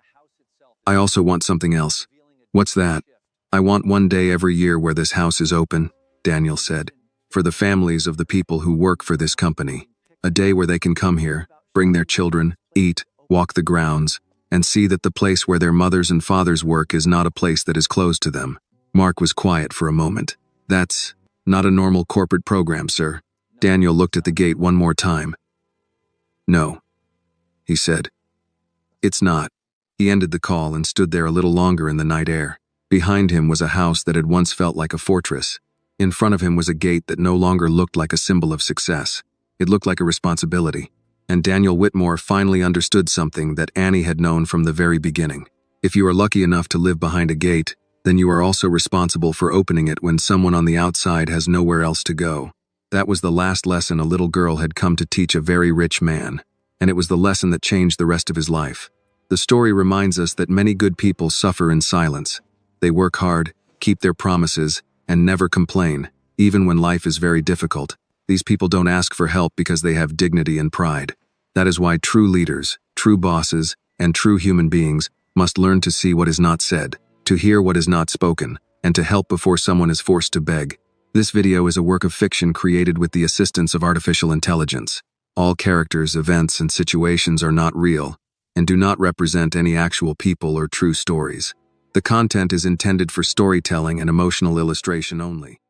I also want something else. What's that? I want one day every year where this house is open, Daniel said. For the families of the people who work for this company. A day where they can come here, bring their children, eat, walk the grounds, and see that the place where their mothers and fathers work is not a place that is closed to them. Mark was quiet for a moment. That's not a normal corporate program, sir. Daniel looked at the gate one more time. No, he said. It's not. He ended the call and stood there a little longer in the night air. Behind him was a house that had once felt like a fortress. In front of him was a gate that no longer looked like a symbol of success. It looked like a responsibility. And Daniel Whitmore finally understood something that Annie had known from the very beginning. If you are lucky enough to live behind a gate, then you are also responsible for opening it when someone on the outside has nowhere else to go. That was the last lesson a little girl had come to teach a very rich man, and it was the lesson that changed the rest of his life. The story reminds us that many good people suffer in silence. They work hard, keep their promises, and never complain, even when life is very difficult. These people don't ask for help because they have dignity and pride. That is why true leaders, true bosses, and true human beings must learn to see what is not said, to hear what is not spoken, and to help before someone is forced to beg. This video is a work of fiction created with the assistance of artificial intelligence. All characters, events, and situations are not real, and do not represent any actual people or true stories. The content is intended for storytelling and emotional illustration only.